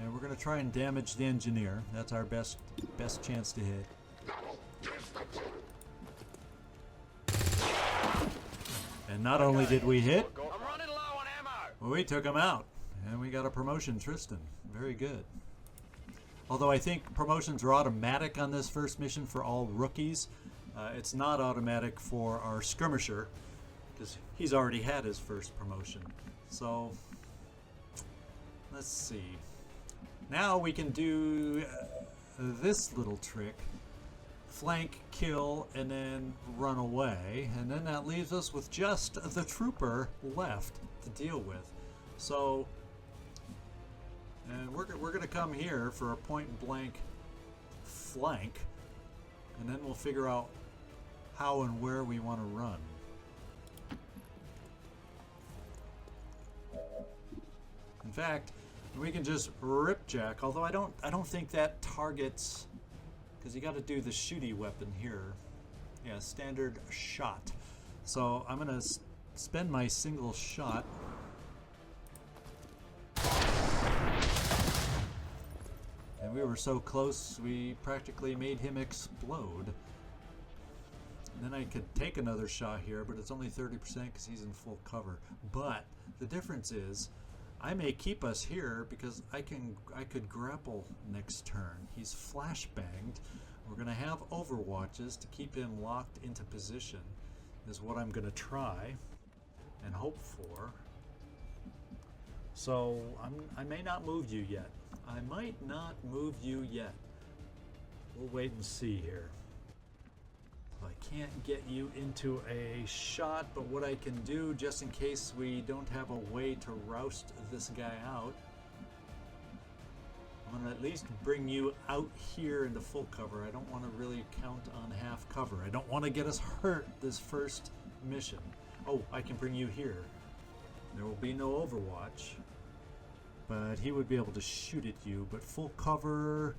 And we're going to try and damage the engineer. That's our best chance to hit. And not only did we hit, I'm running low on ammo. we took him out. And we got a promotion, Tristan. Very good. Although I think promotions are automatic on this first mission for all rookies. It's not automatic for our skirmisher, because he's already had his first promotion. So let's see. Now we can do this little trick. Flank, kill, and then run away. And then that leaves us with just the trooper left to deal with. So, and we're going to come here for a point-blank flank. And then we'll figure out how and where we want to run. In fact, we can just ripjack, although I don't think that targets, because you got to do the shooty weapon here. Yeah, standard shot. So I'm going to spend my single shot. And we were so close, we practically made him explode. And then I could take another shot here, but it's only 30% because he's in full cover. But the difference is, I may keep us here because I could grapple next turn. He's flashbanged. We're going to have overwatches to keep him locked into position is what I'm going to try and hope for. So I may not move you yet. I might not move you yet. We'll wait and see here. I can't get you into a shot, but what I can do, just in case we don't have a way to roust this guy out, I'm going to at least bring you out here into full cover. I don't want to really count on half cover. I don't want to get us hurt this first mission. Oh, I can bring you here. There will be no overwatch, but he would be able to shoot at you. But full cover,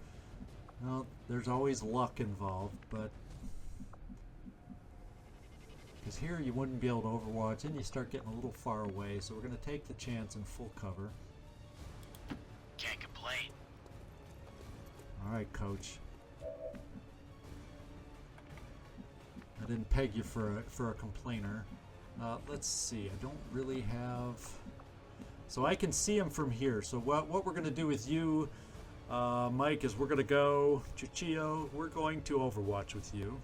well, there's always luck involved, but because here you wouldn't be able to overwatch and you start getting a little far away, so we're going to take the chance in full cover. Can't complain. Alright, coach. I didn't peg you for a complainer. Let's see, I don't really have... So I can see him from here, so what we're going to do with you, Mike, is we're going to go... Chuchio, we're going to overwatch with you.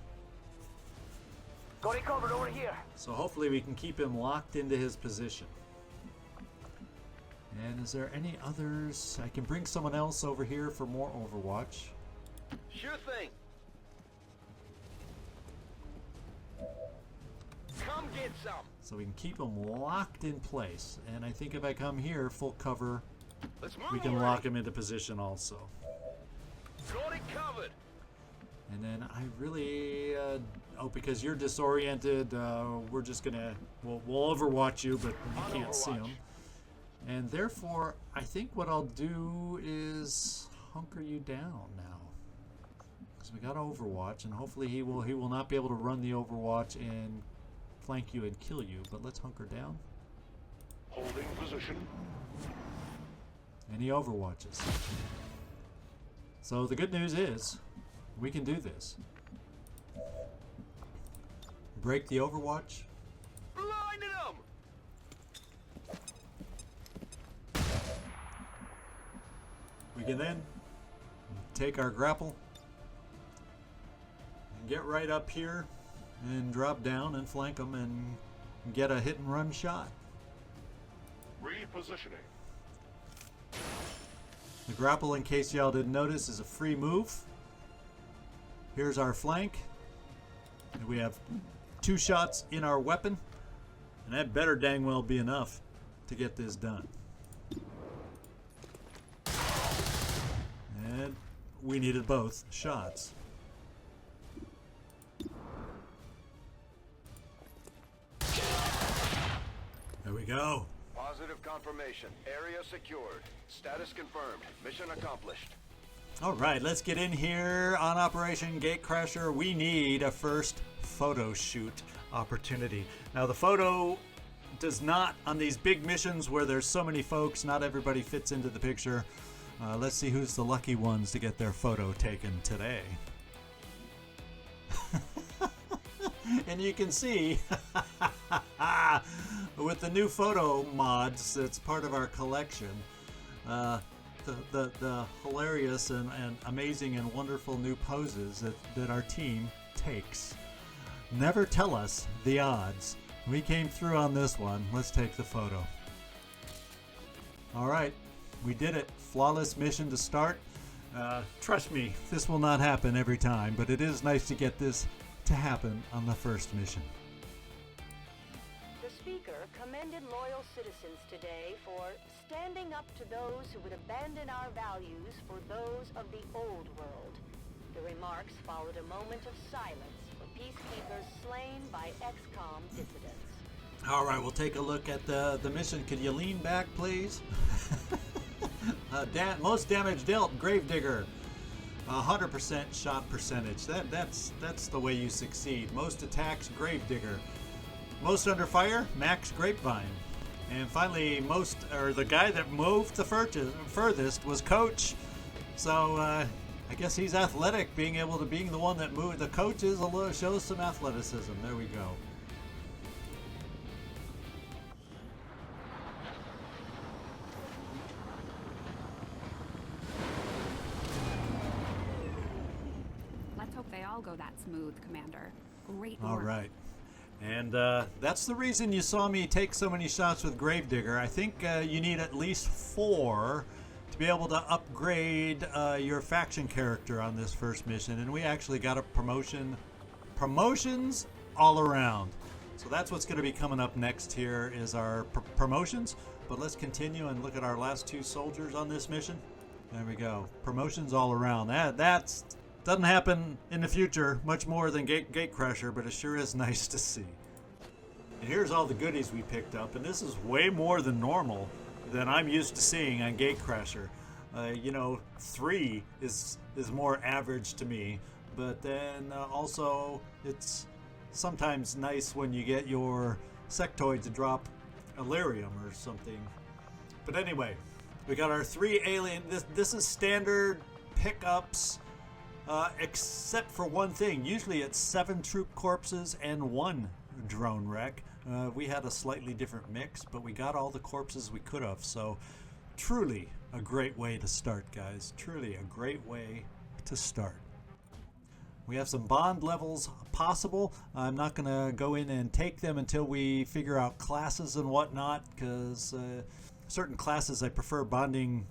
Got it covered over here. So hopefully we can keep him locked into his position. And is there any others? I can bring someone else over here for more Overwatch. Sure thing. Come get some. So we can keep him locked in place. And I think if I come here, full cover, Let's move we can already. lock him into position also. Got it covered. And then I really, oh, because you're disoriented, we're just gonna, we'll overwatch you, but you can't see him. And therefore, I think what I'll do is hunker you down now, because we got Overwatch, and hopefully he will not be able to run the Overwatch and flank you and kill you. But let's hunker down. Holding position. Any Overwatches? So the good news is, we can do this. Break the Overwatch. Blinded them. We can then take our grapple and get right up here and drop down and flank them and get a hit and run shot. Repositioning. The grapple, in case y'all didn't notice, is a free move. Here's our flank. And we have 2 shots in our weapon, and that better dang well be enough to get this done. And we needed both shots. There we go. Positive confirmation. Area secured. Status confirmed. Mission accomplished. All right, let's get in here on Operation Gatecrasher. We need a first photo shoot opportunity. Now, the photo does not, on these big missions where there's so many folks, not everybody fits into the picture. Let's see who's the lucky ones to get their photo taken today. And you can see with the new photo mods that's part of our collection, the hilarious and amazing and wonderful new poses that our team takes. Never tell us the odds. We came through on this one. Let's take the photo. All right, We did it. Flawless mission to start. Trust me, this will not happen every time, but it is nice to get this to happen on the first mission. The speaker commended loyal citizens today for standing up to those who would abandon our values for those of the old world. The remarks followed a moment of silence for peacekeepers slain by XCom dissidents. All right, we'll take a look at the mission. Could you lean back, please? Most damage dealt, Gravedigger. 100% shot percentage. That's the way you succeed. Most attacks, Gravedigger. Most under fire, Max Grapevine. And finally, the guy that moved the furthest was Coach. So I guess he's athletic, being the one that moved. The coach shows some athleticism. There we go. Let's hope they all go that smooth, Commander. Great work. All right. And that's the reason you saw me take so many shots with Gravedigger. I think you need at least 4 to be able to upgrade your faction character on this first mission. And we actually got a promotion. Promotions all around. So that's what's going to be coming up next here is our promotions. But let's continue and look at our last 2 soldiers on this mission. There we go. Promotions all around. That's doesn't happen in the future much more than Gatecrasher, but it sure is nice to see. And here's all the goodies we picked up, and this is way more than normal than I'm used to seeing on Gatecrasher. 3 is more average to me, but then also it's sometimes nice when you get your sectoid to drop Illyrium or something. But anyway, we got our 3 alien. This is standard pickups. Except for one thing. Usually it's 7 troop corpses and 1 drone wreck. We had a slightly different mix, but we got all the corpses we could have. So truly a great way to start, guys. Truly a great way to start. We have some bond levels possible. I'm not going to go in and take them until we figure out classes and whatnot, because certain classes I prefer bonding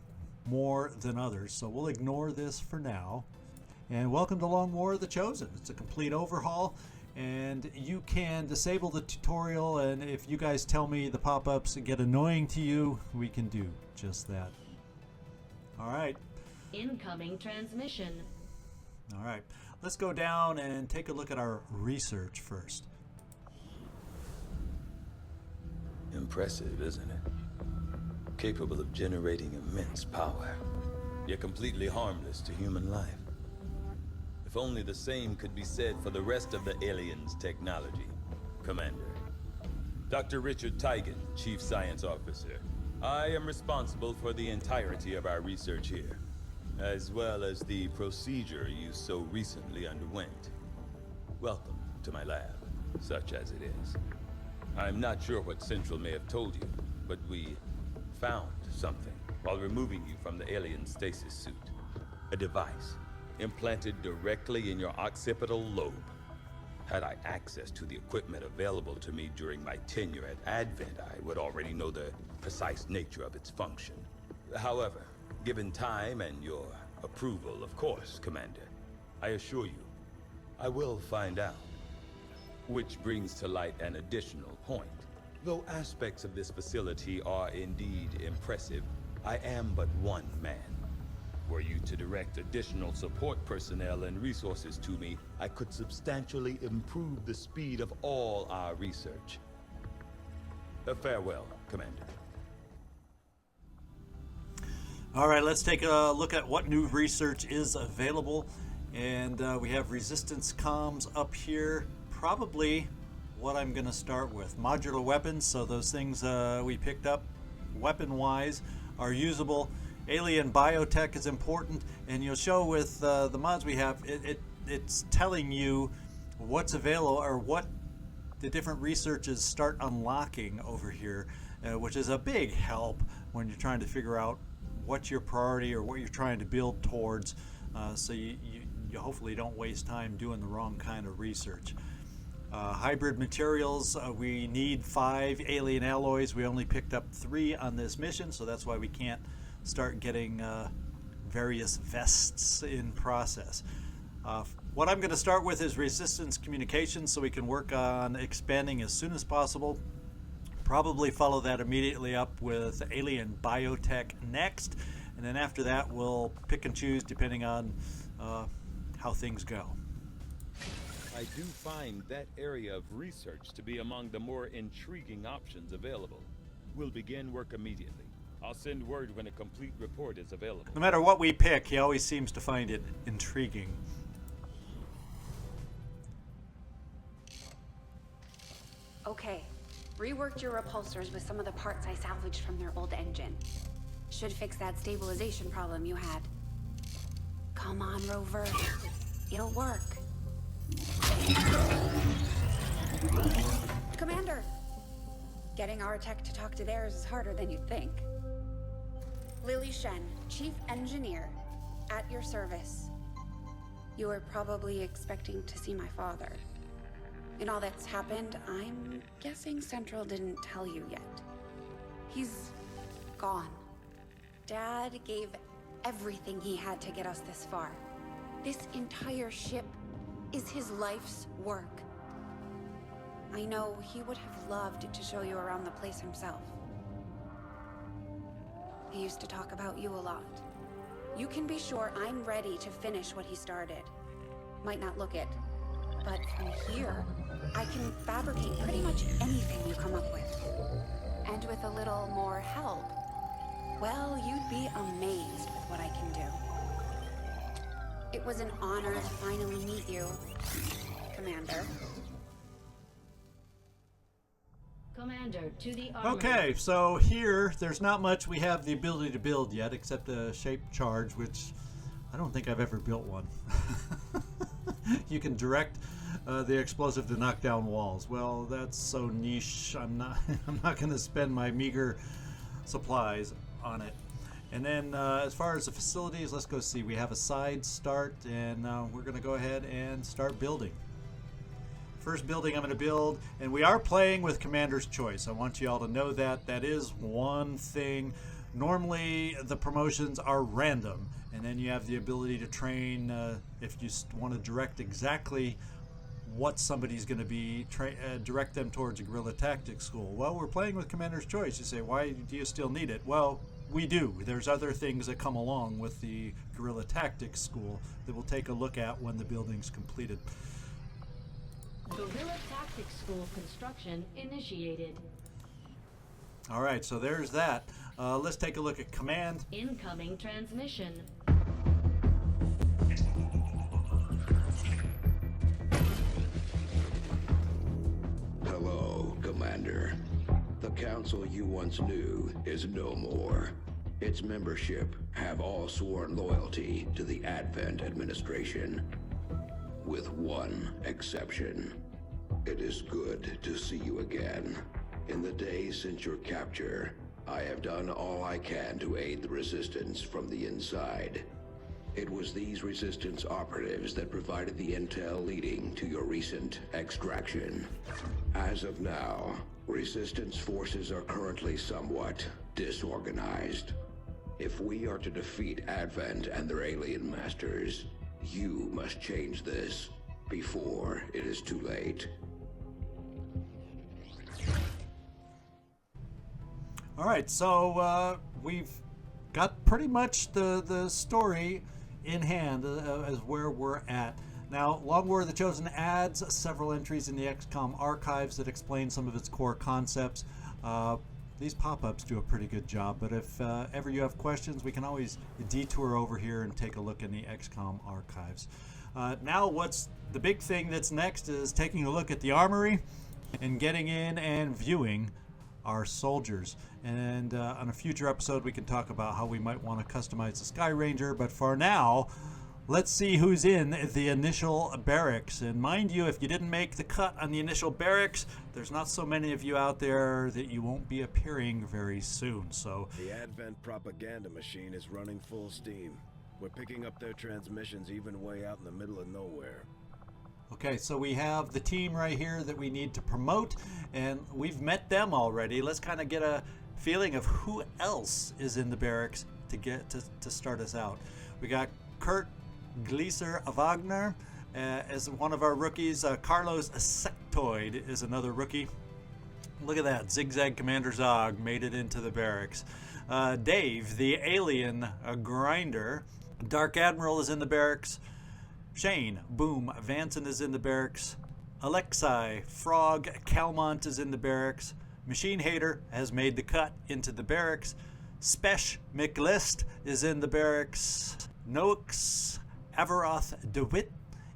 more than others. So we'll ignore this for now. And welcome to Long War of the Chosen. It's a complete overhaul, and you can disable the tutorial, and if you guys tell me the pop-ups get annoying to you, we can do just that. Alright. Incoming transmission. Alright. Let's go down and take a look at our research first. Impressive, isn't it? Capable of generating immense power, yet completely harmless to human life. If only the same could be said for the rest of the aliens' technology, Commander. Dr. Richard Tygan, Chief Science Officer. I am responsible for the entirety of our research here, as well as the procedure you so recently underwent. Welcome to my lab, such as it is. I'm not sure what Central may have told you, but we found something while removing you from the alien stasis suit. A device implanted directly in your occipital lobe. Had I access to the equipment available to me during my tenure at Advent, I would already know the precise nature of its function. However, given time and your approval, of course, Commander, I assure you, I will find out. Which brings to light an additional point. Though aspects of this facility are indeed impressive, I am but one man. Were you to direct additional support personnel and resources to me, I could substantially improve the speed of all our research. Farewell, Commander. All right, let's take a look at what new research is available. And we have resistance comms up here. Probably what I'm going to start with. Modular weapons, so those things we picked up weapon-wise are usable. Alien biotech is important, and you'll show with the mods we have, it's telling you what's available or what the different researches start unlocking over here, which is a big help when you're trying to figure out what's your priority or what you're trying to build towards, so you hopefully don't waste time doing the wrong kind of research. Hybrid materials, we need 5 alien alloys. We only picked up 3 on this mission, so that's why we can't start getting various vests in process. What I'm going to start with is resistance communications, so we can work on expanding as soon as possible. Probably follow that immediately up with alien biotech next, and then after that we'll pick and choose depending on how things go. I do find that area of research to be among the more intriguing options available. We'll begin work immediately. I'll send word when a complete report is available. No matter what we pick, he always seems to find it intriguing. Okay, reworked your repulsors with some of the parts I salvaged from their old engine. Should fix that stabilization problem you had. Come on, Rover. It'll work. Commander! Getting our tech to talk to theirs is harder than you'd think. Lily Shen, Chief Engineer, at your service. You were probably expecting to see my father. In all that's happened, I'm guessing Central didn't tell you yet. He's gone. Dad gave everything he had to get us this far. This entire ship is his life's work. I know he would have loved to show you around the place himself. He used to talk about you a lot. You can be sure I'm ready to finish what he started. Might not look it, but from here, I can fabricate pretty much anything you come up with. And with a little more help, well, you'd be amazed with what I can do. It was an honor to finally meet you, Commander. Commander, to the armory. Okay, so here, there's not much we have the ability to build yet, except a shaped charge, which I don't think I've ever built one. You can direct the explosive to knock down walls. Well, that's so niche. I'm not going to spend my meager supplies on it. And then as far as the facilities, let's go see. We have a side start, and we're going to go ahead and start building. First building I'm going to build, and we are playing with Commander's Choice. I want you all to know that. That is one thing. Normally the promotions are random, and then you have the ability to train if you want to direct exactly what somebody's going to be, direct them towards a guerrilla tactics school. Well, we're playing with Commander's Choice. You say, why do you still need it? Well, we do. There's other things that come along with the guerrilla tactics school that we'll take a look at when the building's completed. Guerrilla Tactics School construction initiated. All right, so there's that. Let's take a look at command. Incoming transmission. Hello, Commander. The council you once knew is no more. Its membership have all sworn loyalty to the Advent administration. With one exception. It is good to see you again. In the days since your capture, I have done all I can to aid the resistance from the inside. It was these resistance operatives that provided the intel leading to your recent extraction. As of now, resistance forces are currently somewhat disorganized. If we are to defeat Advent and their alien masters, you must change this before it is too late. All right, so we've got pretty much the story in hand as where we're at. Now, Long War of the Chosen adds several entries in the XCom archives that explain some of its core concepts. These pop-ups do a pretty good job, but if ever you have questions, we can always detour over here and take a look in the XCom archives. Now, what's the big thing that's next is taking a look at the armory and getting in and viewing our soldiers. And on a future episode, we can talk about how we might want to customize the Sky Ranger, but for now, let's see who's in the initial barracks. And mind you, if you didn't make the cut on the initial barracks, there's not so many of you out there that you won't be appearing very soon. So The Advent propaganda machine is running full steam. We're picking up their transmissions even way out in the middle of nowhere. okay, so we have the team right here that we need to promote, and we've met them already. Let's kind of get a feeling of who else is in the barracks to start us out. We got Kurt Gleiser Wagner as one of our rookies. Carlos Sectoid is another rookie. Look at that. Zigzag Commander Zog made it into the barracks. Dave, the alien grinder. Dark Admiral is in the barracks. Shane, Boom, Vanson is in the barracks. Alexei, Frog, Calmont is in the barracks. Machine Hater has made the cut into the barracks. Spesh McList is in the barracks. Nox Avaroth DeWitt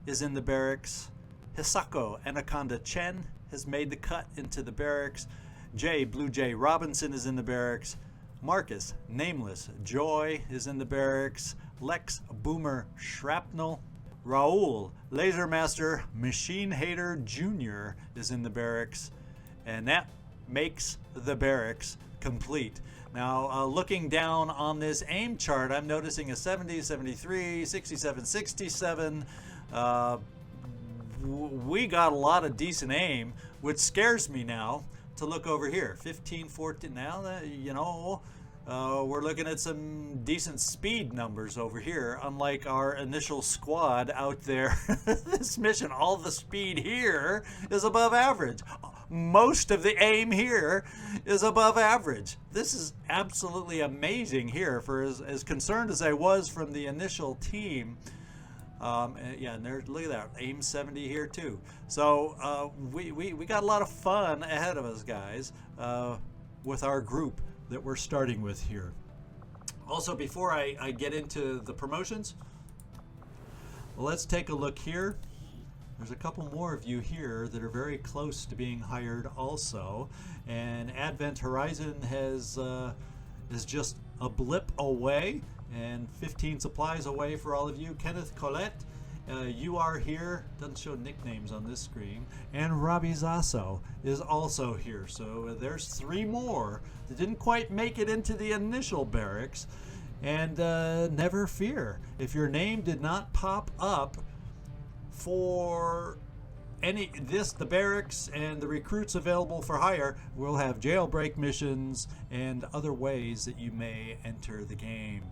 is in the barracks. Hisako Anaconda Chen has made the cut into the barracks. Jay Blue Jay Robinson is in the barracks. Marcus Nameless Joy is in the barracks. Lex Boomer Shrapnel. Raul Lasermaster Machine Hater Jr. is in the barracks. And that makes the barracks complete. Now, looking down on this aim chart, I'm noticing a 70, 73, 67, 67. We got a lot of decent aim, which scares me now to look over here. 15, 14. Now, we're looking at some decent speed numbers over here, unlike our initial squad out there. This mission, all the speed here is above average. Most of the aim here is above average. This is absolutely amazing here for as concerned as I was from the initial team. And there, look at that, aim 70 here too. So we got a lot of fun ahead of us, guys, with our group that we're starting with here. Also, before I get into the promotions, let's take a look here. There's a couple more of you here that are very close to being hired also, and Advent Horizon is just a blip away and 15 supplies away for all of you. Kenneth Collette, you are here. Doesn't show nicknames on this screen. And Robbie Zasso is also here. So there's 3 more that didn't quite make it into the initial barracks. And never fear, if your name did not pop up for the barracks and the recruits available for hire, we'll have jailbreak missions and other ways that you may enter the game.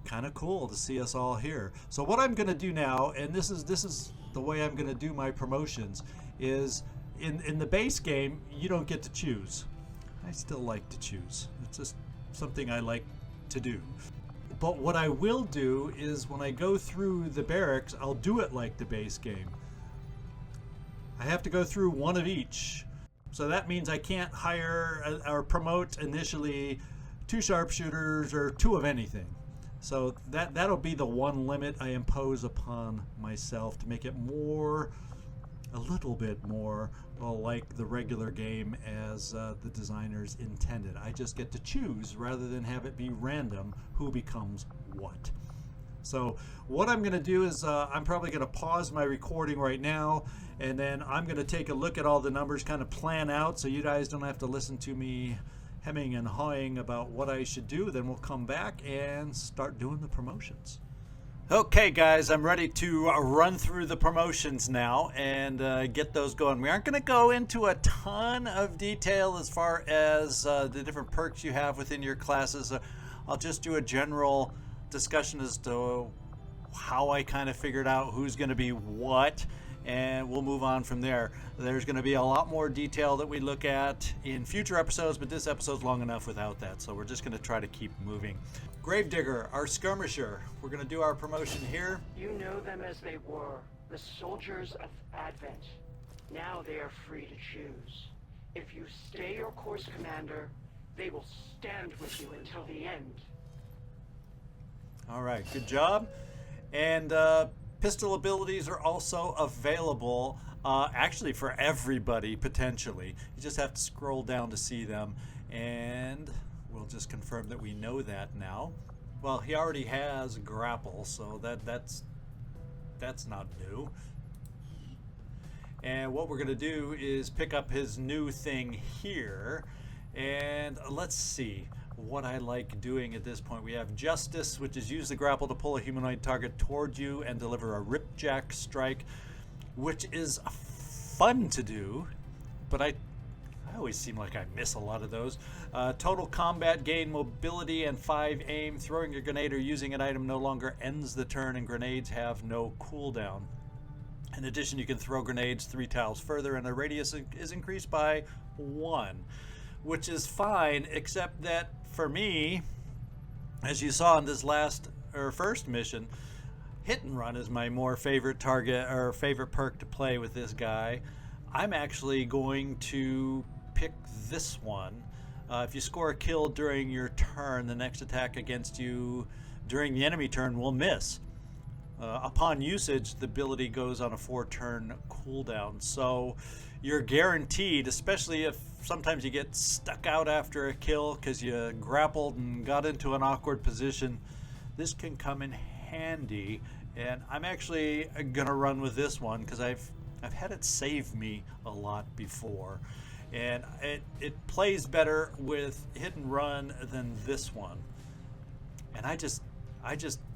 Kind of cool to see us all here. So what I'm going to do now, and this is the way I'm going to do my promotions, is in the base game you don't get to choose. I still like to choose. It's just something I like to do. But what I will do is when I go through the barracks, I'll do it like the base game. I have to go through one of each. So that means I can't hire or promote initially 2 sharpshooters or 2 of anything. So that'll be the one limit I impose upon myself to make it a little bit more like the regular game as the designers intended. I just get to choose rather than have it be random who becomes what. So what I'm going to do is I'm probably going to pause my recording right now, and then I'm going to take a look at all the numbers, kind of plan out so you guys don't have to listen to me hemming and hawing about what I should do. Then we'll come back and start doing the promotions. Okay, guys, I'm ready to run through the promotions now and get those going. We aren't going to go into a ton of detail as far as the different perks you have within your classes. I'll just do a general discussion as to how I kind of figured out who's going to be what, and we'll move on from there. There's going to be a lot more detail that we look at in future episodes, but this episode's long enough without that, so we're just going to try to keep moving. Gravedigger, our skirmisher. We're going to do our promotion here. You know them as they were, the soldiers of Advent. Now they are free to choose. If you stay your course, Commander, they will stand with you until the end. All right, good job. And pistol abilities are also available, actually for everybody, potentially. You just have to scroll down to see them, and we'll just confirm that we know that now. Well, he already has grapple, so that's not new. And what we're going to do is pick up his new thing here, and let's see what I like doing at this point. We have Justice, which is use the grapple to pull a humanoid target toward you and deliver a ripjack strike, which is fun to do, but I I always seem like I miss a lot of those. Total combat gain mobility and 5 aim. Throwing a grenade or using an item no longer ends the turn, and grenades have no cooldown. In addition, you can throw grenades 3 tiles further, and the radius is increased by 1, which is fine, except that for me, as you saw in this first mission, hit and run is my more favorite target or favorite perk to play with this guy. I'm actually going to pick this one. If you score a kill during your turn, the next attack against you during the enemy turn will miss. Upon usage, the ability goes on a 4-turn cooldown. So you're guaranteed, especially if sometimes you get stuck out after a kill because you grappled and got into an awkward position, this can come in handy. And I'm actually going to run with this one because I've had it save me a lot before. And it plays better with hit and run than this one. And I just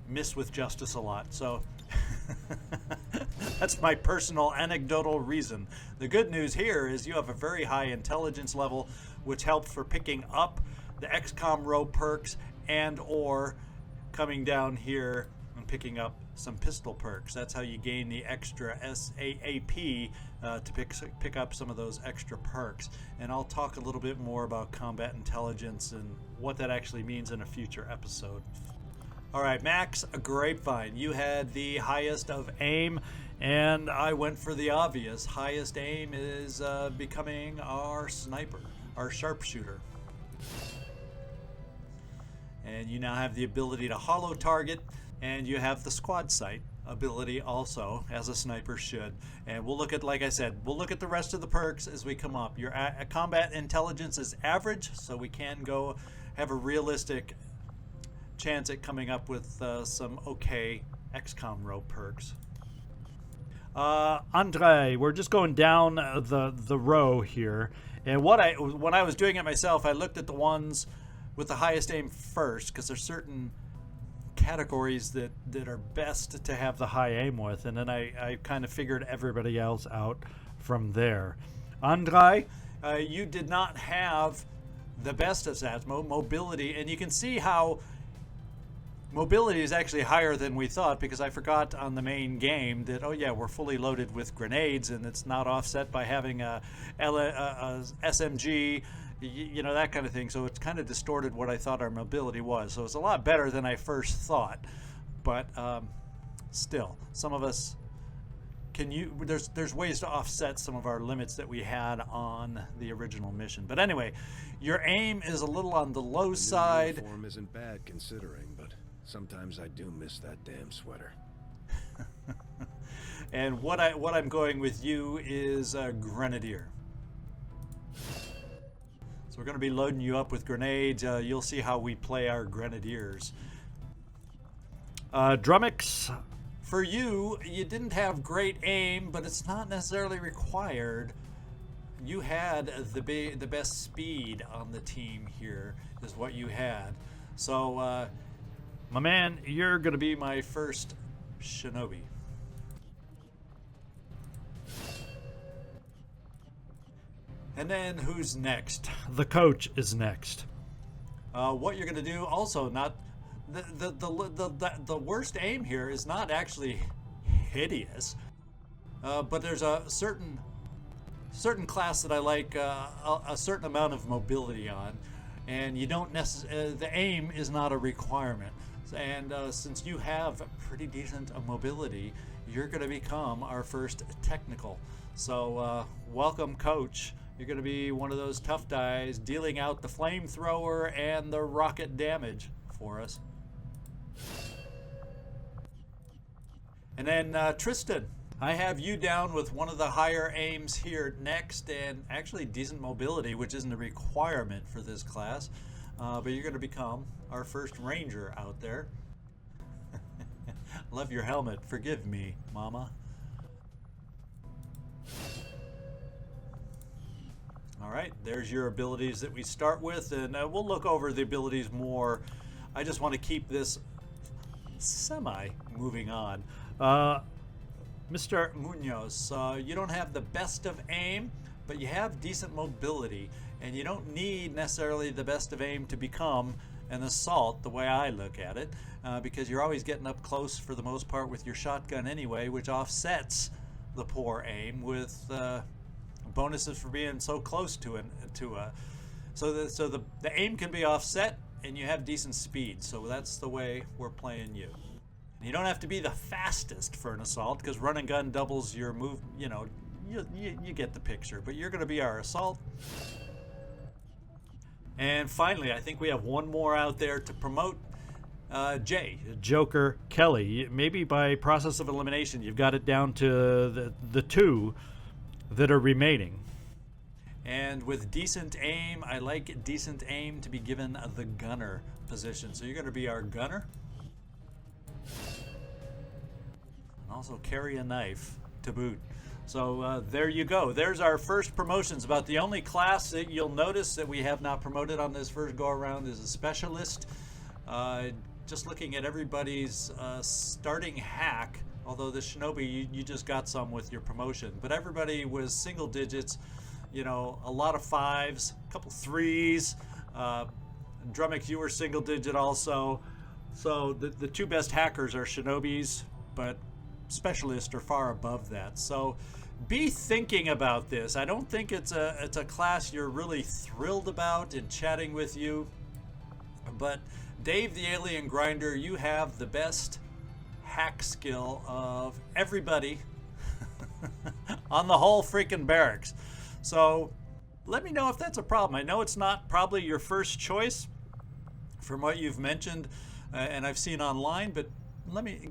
miss with justice a lot, so that's my personal anecdotal reason. The good news here is you have a very high intelligence level, which helps for picking up the XCom row perks and or coming down here and picking up some pistol perks. That's how you gain the extra SAAP to pick up some of those extra perks. And I'll talk a little bit more about combat intelligence and what that actually means in a future episode. All right, Max Grapevine, you had the highest of aim, and I went for the obvious. Highest aim is becoming our sniper, our sharpshooter. And you now have the ability to hollow target, and you have the squad sight ability also, as a sniper should. And we'll look at, like I said, we'll look at the rest of the perks as we come up. Your combat intelligence is average, so we can go have a realistic chance at coming up with some okay XCOM row perks. Andre, we're just going down the row here, and when I was doing it myself, I looked at the ones with the highest aim first, because there's certain categories that are best to have the high aim with, and then I kind of figured everybody else out from there. Andre, you did not have the best of stats, mobility, and you can see how mobility is actually higher than we thought, because I forgot on the main game that, oh yeah, we're fully loaded with grenades and it's not offset by having a SMG, you know, that kind of thing. So it's kind of distorted what I thought our mobility was. So it's a lot better than I first thought. But still, some of us there's ways to offset some of our limits that we had on the original mission. But anyway, your aim is a little on the low side. Uniform isn't bad considering, but sometimes I do miss that damn sweater. And what I'm going with you is a Grenadier. So we're going to be loading you up with grenades. You'll see how we play our Grenadiers. Drummix, for you didn't have great aim, but it's not necessarily required. You had the best speed on the team here, is what you had. So, my man, you're going to be my first Shinobi. And then who's next? The coach is next. What you're going to do also, not the worst aim here is not actually hideous, but there's a certain class that I like a certain amount of mobility on, and you don't necessarily, the aim is not a requirement. And since you have pretty decent mobility, you're going to become our first technical. So welcome, coach. You're going to be one of those tough guys dealing out the flamethrower and the rocket damage for us. And then Tristan, I have you down with one of the higher aims here next, and actually decent mobility, which isn't a requirement for this class. But you're going to become our first ranger out there. Love your helmet. Forgive me, mama. All right, there's your abilities that we start with, and we'll look over the abilities more. I just want to keep this moving on. Mr. Munoz, you don't have the best of aim, but you have decent mobility, and you don't need necessarily the best of aim to become an assault, the way I look at it, because you're always getting up close for the most part with your shotgun anyway, which offsets the poor aim with bonuses for being so close to so the aim can be offset, and you have decent speed. So that's the way we're playing you. You don't have to be the fastest for an assault, because run and gun doubles your move. You know, you get the picture. But you're going to be our assault. And finally, I think we have one more out there to promote. Jay, Joker, Kelly. Maybe by process of elimination, you've got it down to the two that are remaining. And with decent aim, I like decent aim to be given the gunner position. So you're going to be our gunner. And also carry a knife to boot. So there you go. There's our first promotions. About the only class that you'll notice that we have not promoted on this first go around is a specialist. Just looking at everybody's starting hack, although the Shinobi, you just got some with your promotion. But everybody was single digits, you know, a lot of 5s, a couple 3s. Drummix, you were single digit also. So the two best hackers are Shinobis, but specialists are far above that. So be thinking about this. I don't think it's a class you're really thrilled about in chatting with you, but Dave the Alien Grinder, you have the best hack skill of everybody on the whole freaking barracks. So let me know if that's a problem. I know it's not probably your first choice from what you've mentioned and I've seen online, but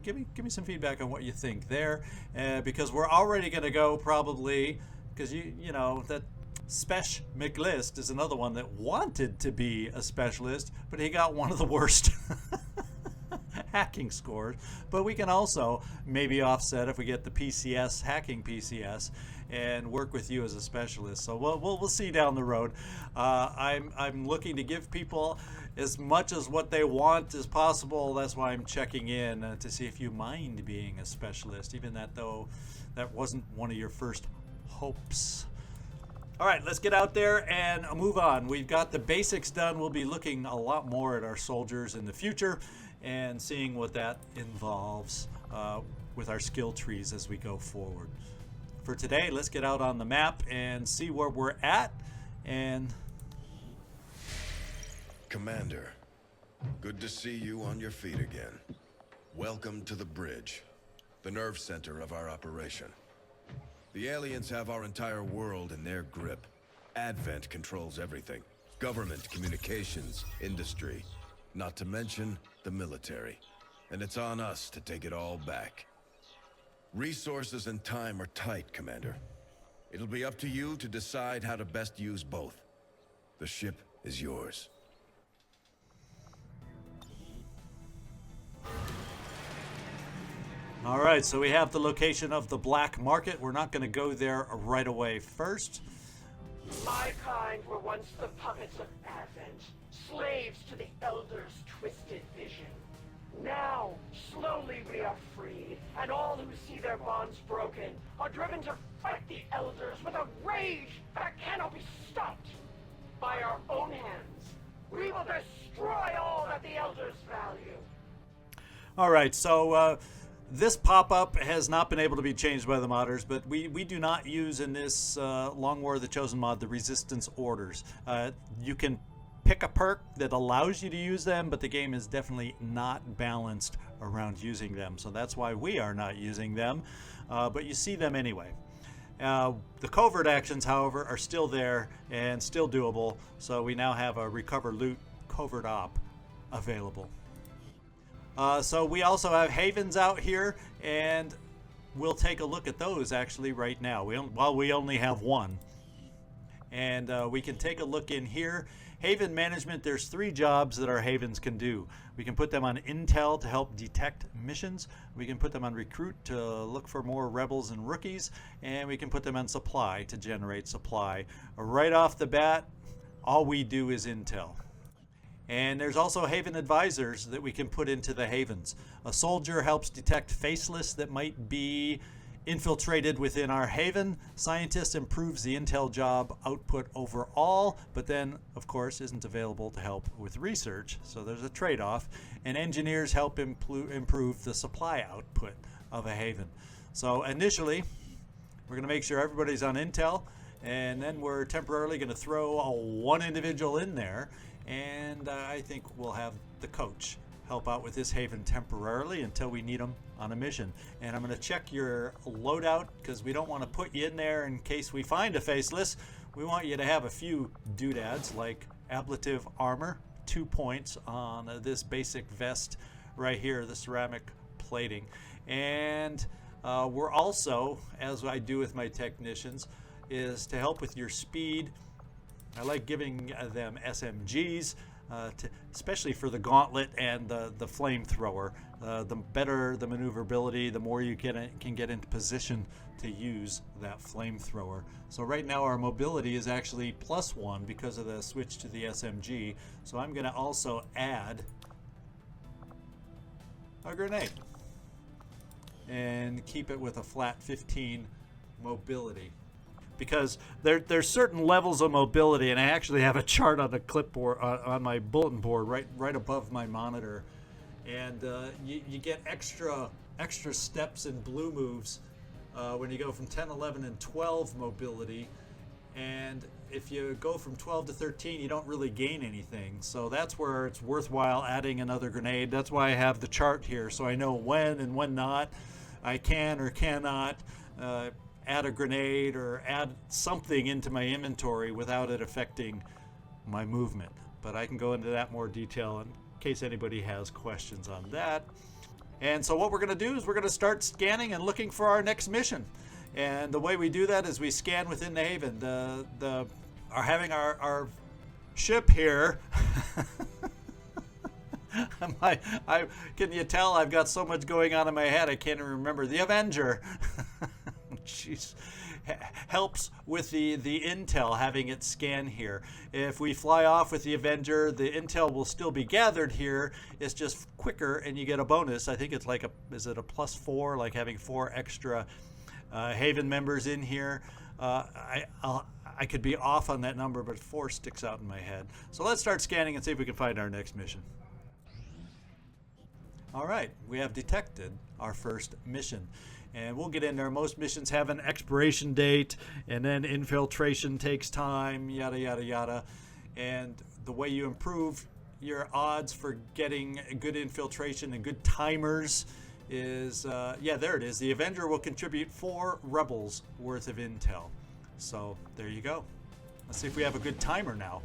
give me some feedback on what you think there, because we're already going to go probably, because you know that Spesh McList is another one that wanted to be a specialist, but he got one of the worst hacking scores. But we can also maybe offset if we get the PCS, hacking PCS, and work with you as a specialist. So we'll see down the road. I'm looking to give people as much as what they want as possible. That's why I'm checking in to see if you mind being a specialist, even though that wasn't one of your first hopes. All right, let's get out there and move on. We've got the basics done. We'll be looking a lot more at our soldiers in the future and seeing what that involves with our skill trees as we go forward. For today, let's get out on the map and see where we're at. And Commander, good to see you on your feet again. Welcome to the bridge, the nerve center of our operation. The aliens have our entire world in their grip. Advent controls everything. Government, communications, industry, not to mention the military. And it's on us to take it all back. Resources and time are tight, Commander. It'll be up to you to decide how to best use both. The ship is yours. all right, so we have the location of the black market. We're not going to go there right away first. My kind were once the puppets of Advent, slaves to the Elder's twisted vision. Now, slowly we are freed, and all who see their bonds broken are driven to fight the Elders with a rage that cannot be stopped. By our own hands, we will destroy all that the Elders value. All right, so this pop-up has not been able to be changed by the modders, but we do not use in this Long War of the Chosen mod the resistance orders. You can pick a perk that allows you to use them, but the game is definitely not balanced around using them, so that's why we are not using them, but you see them anyway. The covert actions, however, are still there and still doable, so we now have a recover loot covert op available. So we also have havens out here, and we'll take a look at those actually right now. We only have one, and we can take a look in here. Haven management, there's 3 jobs that our havens can do. We can put them on intel to help detect missions. We can put them on recruit to look for more rebels and rookies, and we can put them on supply to generate supply. Right off the bat, all we do is intel. And there's also Haven advisors that we can put into the havens. A soldier helps detect faceless that might be infiltrated within our haven. Scientists improves the intel job output overall, but then, of course, isn't available to help with research, so there's a trade-off. And engineers help improve the supply output of a haven. So initially, we're going to make sure everybody's on intel, and then we're temporarily going to throw one individual in there, and I think we'll have the coach help out with this haven temporarily until we need them on a mission. And I'm going to check your loadout because we don't want to put you in there in case we find a faceless. We want you to have a few doodads like ablative armor, 2 points on this basic vest right here, the ceramic plating. And we're also, as I do with my technicians, is to help with your speed. I like giving them SMGs, especially for the gauntlet and the flamethrower. The better the maneuverability, the more you can get into position to use that flamethrower. So right now our mobility is actually +1 because of the switch to the SMG. So I'm going to also add a grenade and keep it with a flat 15 mobility. Because there's certain levels of mobility, and I actually have a chart on the clipboard on my bulletin board right above my monitor, and you get extra steps and blue moves when you go from 10, 11, and 12 mobility, and if you go from 12 to 13, you don't really gain anything. So that's where it's worthwhile adding another grenade. That's why I have the chart here, so I know when and when not I can or cannot add a grenade or add something into my inventory without it affecting my movement. But I can go into that more detail in case anybody has questions on that. And so what we're going to do is we're going to start scanning and looking for our next mission. And the way we do that is we scan within the haven. Having our ship here. Can you tell I've got so much going on in my head I can't even remember. The Avenger. Jeez. Helps with the intel, having it scan here. If we fly off with the Avenger, the intel will still be gathered here. It's just quicker, and you get a bonus. I think it's like is it a +4, like having 4 extra Haven members in here. I could be off on that number, but 4 sticks out in my head. So let's start scanning and see if we can find our next mission. All right, we have detected our first mission. And we'll get in there. Most missions have an expiration date, and then infiltration takes time, yada, yada, yada. And the way you improve your odds for getting good infiltration and good timers is, yeah, there it is. The Avenger will contribute 4 rebels worth of intel. So there you go. Let's see if we have a good timer now.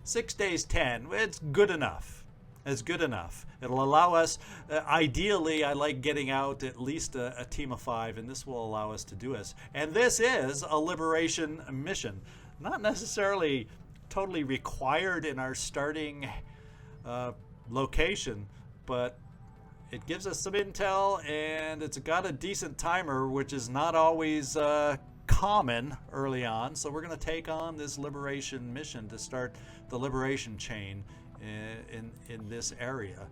6 days 10. It's good enough. It's good enough. It'll allow us, ideally, I like getting out at least a team of 5, and this will allow us to do this. And this is a liberation mission. Not necessarily totally required in our starting location, but it gives us some intel, and it's got a decent timer, which is not always common early on. So we're going to take on this liberation mission to start the liberation chain in this area.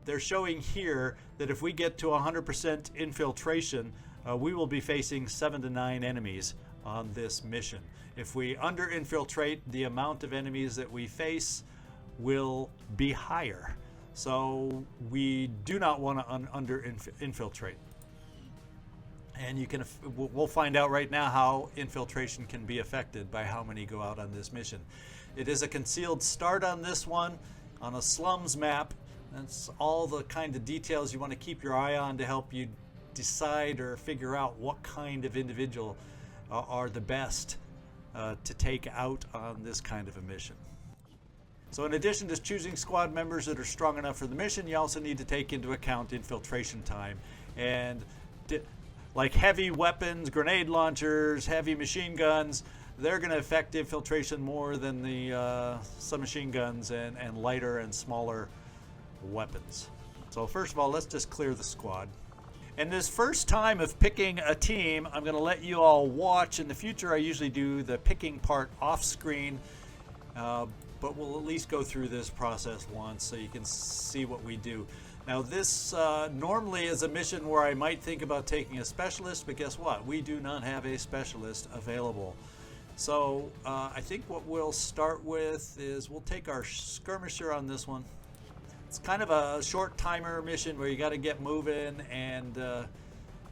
They're showing here that if we get to 100% infiltration, we will be facing 7 to 9 enemies on this mission. If we under-infiltrate, the amount of enemies that we face will be higher. So we do not want to under-infiltrate. And we'll find out right now how infiltration can be affected by how many go out on this mission. It is a concealed start on this one, on a slums map. That's all the kind of details you want to keep your eye on to help you decide or figure out what kind of individual are the best to take out on this kind of a mission. So in addition to choosing squad members that are strong enough for the mission, you also need to take into account infiltration time. And like heavy weapons, grenade launchers, heavy machine guns, they're going to affect infiltration more than the submachine guns and lighter and smaller weapons. So first of all, let's just clear the squad. And this first time of picking a team, I'm going to let you all watch. In the future, I usually do the picking part off screen, but we'll at least go through this process once so you can see what we do. Now this normally is a mission where I might think about taking a specialist, but guess what? We do not have a specialist available. So I think what we'll start with is we'll take our skirmisher on this one. It's kind of a short timer mission where you got to get moving, and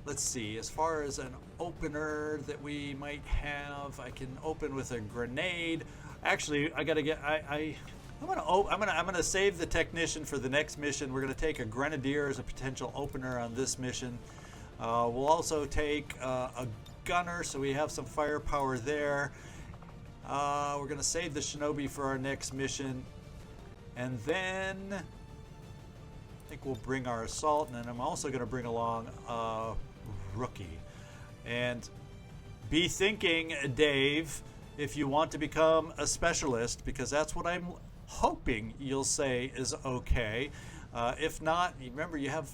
let's see, as far as an opener that we might have, I can open with a grenade. Actually, I got to get I'm gonna save the technician for the next mission. We're gonna take a grenadier as a potential opener on this mission. We'll also take a gunner, so we have some firepower there. We're gonna save the shinobi for our next mission, and then I think we'll bring our assault, and then I'm also gonna bring along a rookie. And be thinking, Dave, if you want to become a specialist, because that's what I'm hoping you'll say is okay. If not, remember you have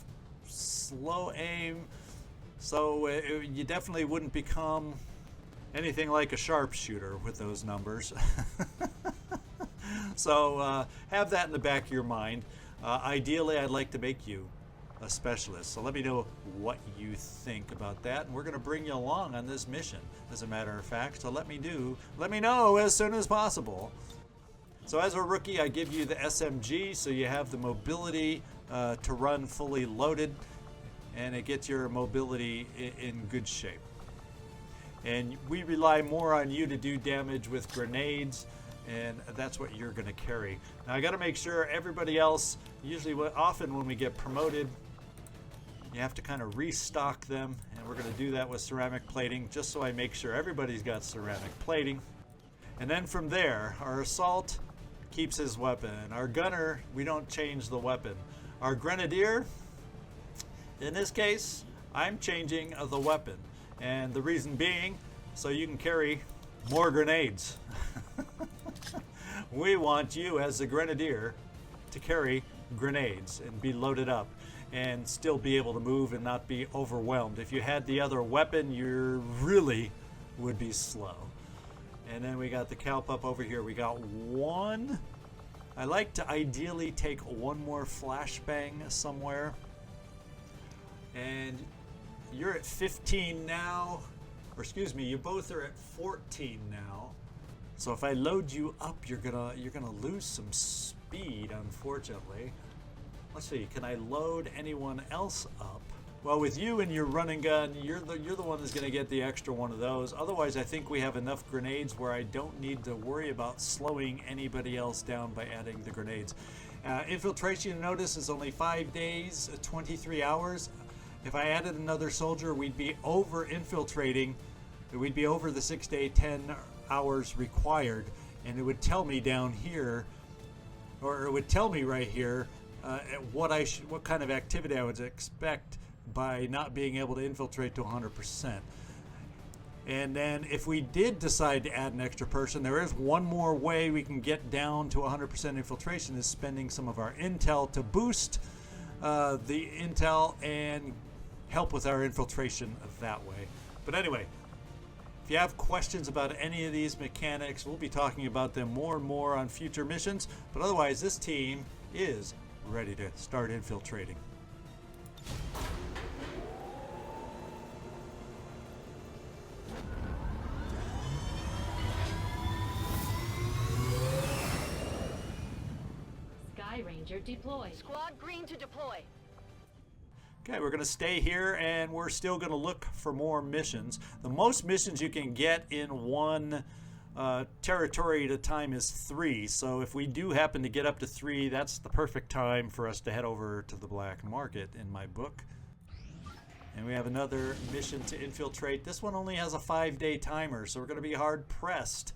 slow aim, so you definitely wouldn't become anything like a sharpshooter with those numbers. So have that in the back of your mind. Ideally, I'd like to make you a specialist, so let me know what you think about that, and we're going to bring you along on this mission, as a matter of fact. So let me know as soon as possible. So as a rookie, I give you the SMG, so you have the mobility to run fully loaded, and it gets your mobility in good shape. And we rely more on you to do damage with grenades, and that's what you're going to carry. Now I got to make sure everybody else, often when we get promoted, you have to kind of restock them, and we're going to do that with ceramic plating, just so I make sure everybody's got ceramic plating. And then from there, our assault keeps his weapon. Our gunner, we don't change the weapon. Our grenadier, in this case, I'm changing the weapon. And the reason being, so you can carry more grenades. We want you as the grenadier to carry grenades and be loaded up and still be able to move and not be overwhelmed. If you had the other weapon, you really would be slow. And then we got the Calpup over here. We got one. I like to ideally take one more flashbang somewhere. And you're at 15 now. Or excuse me, you both are at 14 now. So if I load you up, you're gonna lose some speed, unfortunately. Let's see, can I load anyone else up? Well, with you and your running gun, you're the one that's going to get the extra one of those. Otherwise, I think we have enough grenades where I don't need to worry about slowing anybody else down by adding the grenades. Infiltration, notice, is only 5 days, 23 hours. If I added another soldier, we'd be over infiltrating. We'd be over the 6 day, 10 hours required, and it would tell me down here, or it would tell me right here, what kind of activity I would expect by not being able to infiltrate to 100%. And then if we did decide to add an extra person, there is one more way we can get down to 100% infiltration, is spending some of our intel to boost the intel and help with our infiltration that way. But anyway, if you have questions about any of these mechanics, we'll be talking about them more and more on future missions. But otherwise, this team is ready to start infiltrating. Sky Ranger deployed. Squad green to deploy. Okay, we're going to stay here, and we're still going to look for more missions. The most missions you can get in one territory at a time is 3. So if we do happen to get up to 3, that's the perfect time for us to head over to the black market in my book. And we have another mission to infiltrate. This one only has a 5-day timer, so we're going to be hard pressed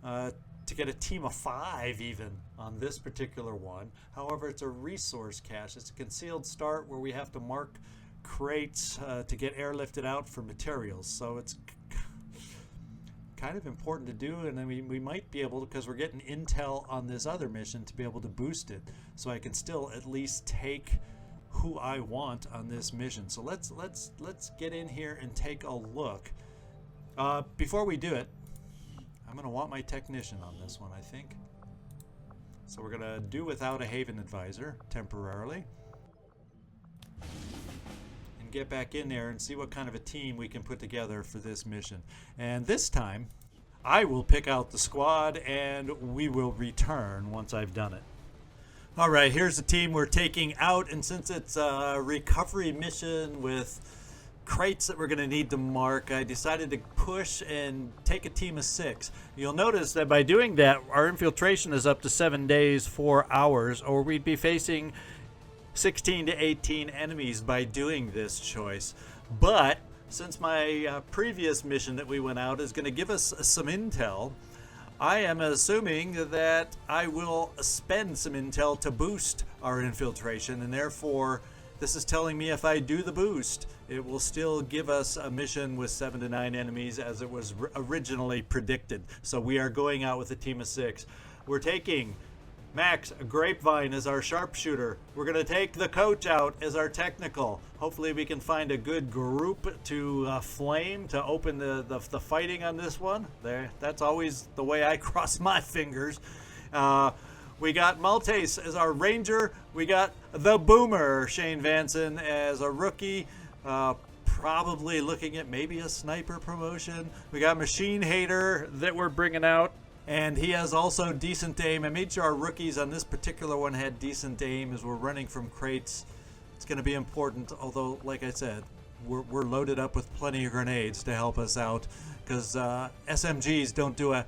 to get a team of 5 even on this particular one. However, it's a resource cache. It's a concealed start where we have to mark crates to get airlifted out for materials. So it's kind of important to do, and then we might be able to, because we're getting intel on this other mission, to be able to boost it, so I can still at least take who I want on this mission. So let's get in here and take a look. Before we do it, I'm going to want my technician on this one, I think. So we're going to do without a Haven advisor temporarily. get back in there and see what kind of a team we can put together for this mission. And this time, I will pick out the squad and we will return once I've done it. All right, here's the team we're taking out, and since it's a recovery mission with crates that we're going to need to mark, I decided to push and take a team of 6. You'll notice that by doing that, our infiltration is up to 7 days, 4 hours, or we'd be facing 16 to 18 enemies by doing this choice. But since my previous mission that we went out is going to give us some intel, I am assuming that I will spend some intel to boost our infiltration, and therefore this is telling me if I do the boost, it will still give us a mission with 7 to 9 enemies as it was originally predicted. So we are going out with a team of 6. We're taking Max Grapevine as our sharpshooter. We're going to take the coach out as our technical. Hopefully we can find a good group to flame to open the fighting on this one. That's always the way I cross my fingers. We got Maltese as our ranger. We got the Boomer, Shane Vanson, as a rookie. Probably looking at maybe a sniper promotion. We got Machine Hater that we're bringing out, and he has also decent aim. I made sure our rookies on this particular one had decent aim as we're running from crates. It's going to be important, although, like I said, we're loaded up with plenty of grenades to help us out, because SMGs don't do a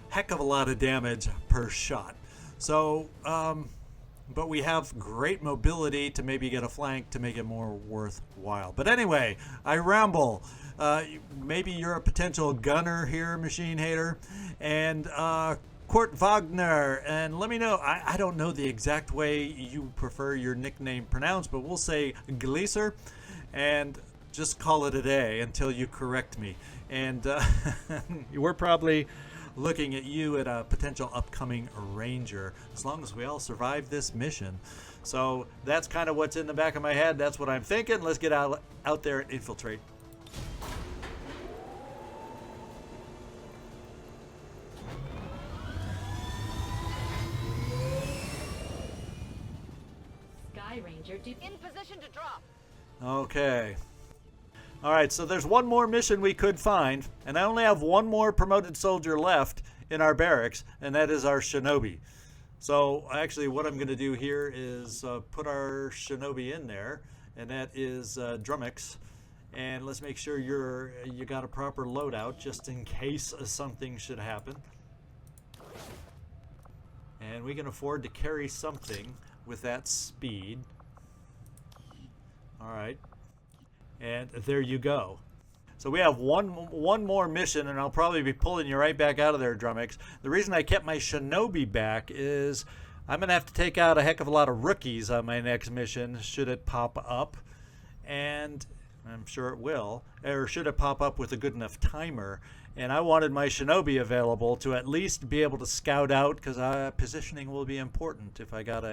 heck of a lot of damage per shot. So, but we have great mobility to maybe get a flank to make it more worthwhile. But anyway, I ramble. Maybe you're a potential gunner here, Machine Hater. And Kurt Wagner. And let me know, I don't know the exact way you prefer your nickname pronounced, but we'll say Gleaser. And just call it a day until you correct me. And we're probably looking at you at a potential upcoming ranger, as long as we all survive this mission. So that's kind of what's in the back of my head. That's what I'm thinking. Let's get out there and infiltrate. Sky Ranger in position to drop. Okay. All right, so there's one more mission we could find, and I only have one more promoted soldier left in our barracks, and that is our Shinobi. So actually what I'm going to do here is put our Shinobi in there, and that is Drummix. And let's make sure you got a proper loadout just in case something should happen. And we can afford to carry something with that speed. All right. And there you go. So we have one more mission, and I'll probably be pulling you right back out of there, Drummix. The reason I kept my Shinobi back is I'm going to have to take out a heck of a lot of rookies on my next mission, should it pop up. And I'm sure it will. Or should it pop up with a good enough timer. And I wanted my Shinobi available to at least be able to scout out, because positioning will be important if I got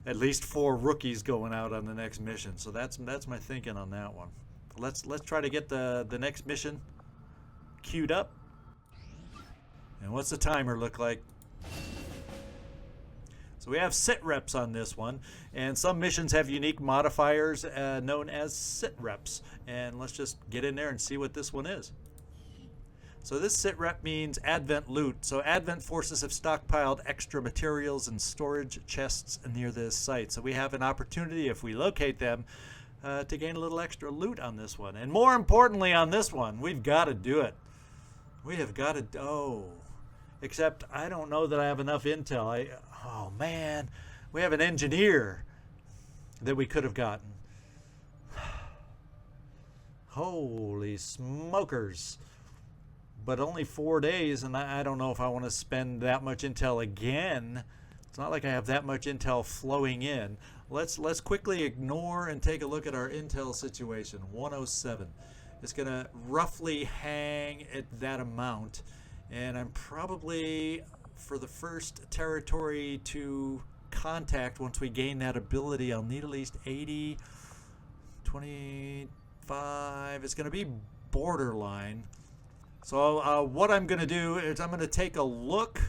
at least 4 rookies going out on the next mission. So that's my thinking on that one. Let's try to get the next mission queued up. And what's the timer look like? So we have sit reps on this one, and some missions have unique modifiers known as sit reps. And let's just get in there and see what this one is. So this sit rep means Advent loot. So Advent forces have stockpiled extra materials and storage chests near this site. So we have an opportunity, if we locate them, to gain a little extra loot on this one. And more importantly on this one, we've got to do it. We have got to, except I don't know that I have enough intel. Oh man, we have an engineer that we could have gotten. Holy smokers. But only 4 days, and I don't know if I want to spend that much intel again. It's not like I have that much intel flowing in. Let's quickly ignore and take a look at our intel situation. 107. It's going to roughly hang at that amount. And I'm probably, for the first territory to contact, once we gain that ability, I'll need at least 80, 25. It's going to be borderline. So what I'm going to do is I'm going to take a look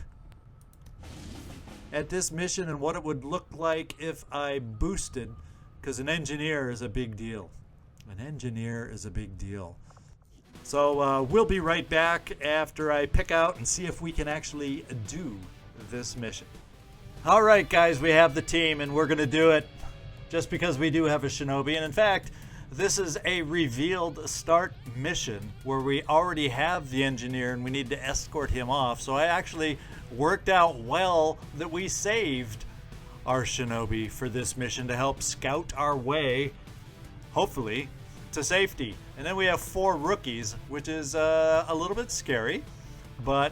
at this mission and what it would look like if I boosted, because an engineer is a big deal. An engineer is a big deal. So we'll be right back after I pick out and see if we can actually do this mission. All right, guys, we have the team, and we're going to do it just because we do have a shinobi. And in fact, this is a revealed start mission where we already have the engineer and we need to escort him off. So I actually worked out well that we saved our shinobi for this mission to help scout our way, hopefully, to safety. And then we have 4 rookies, which is a little bit scary, but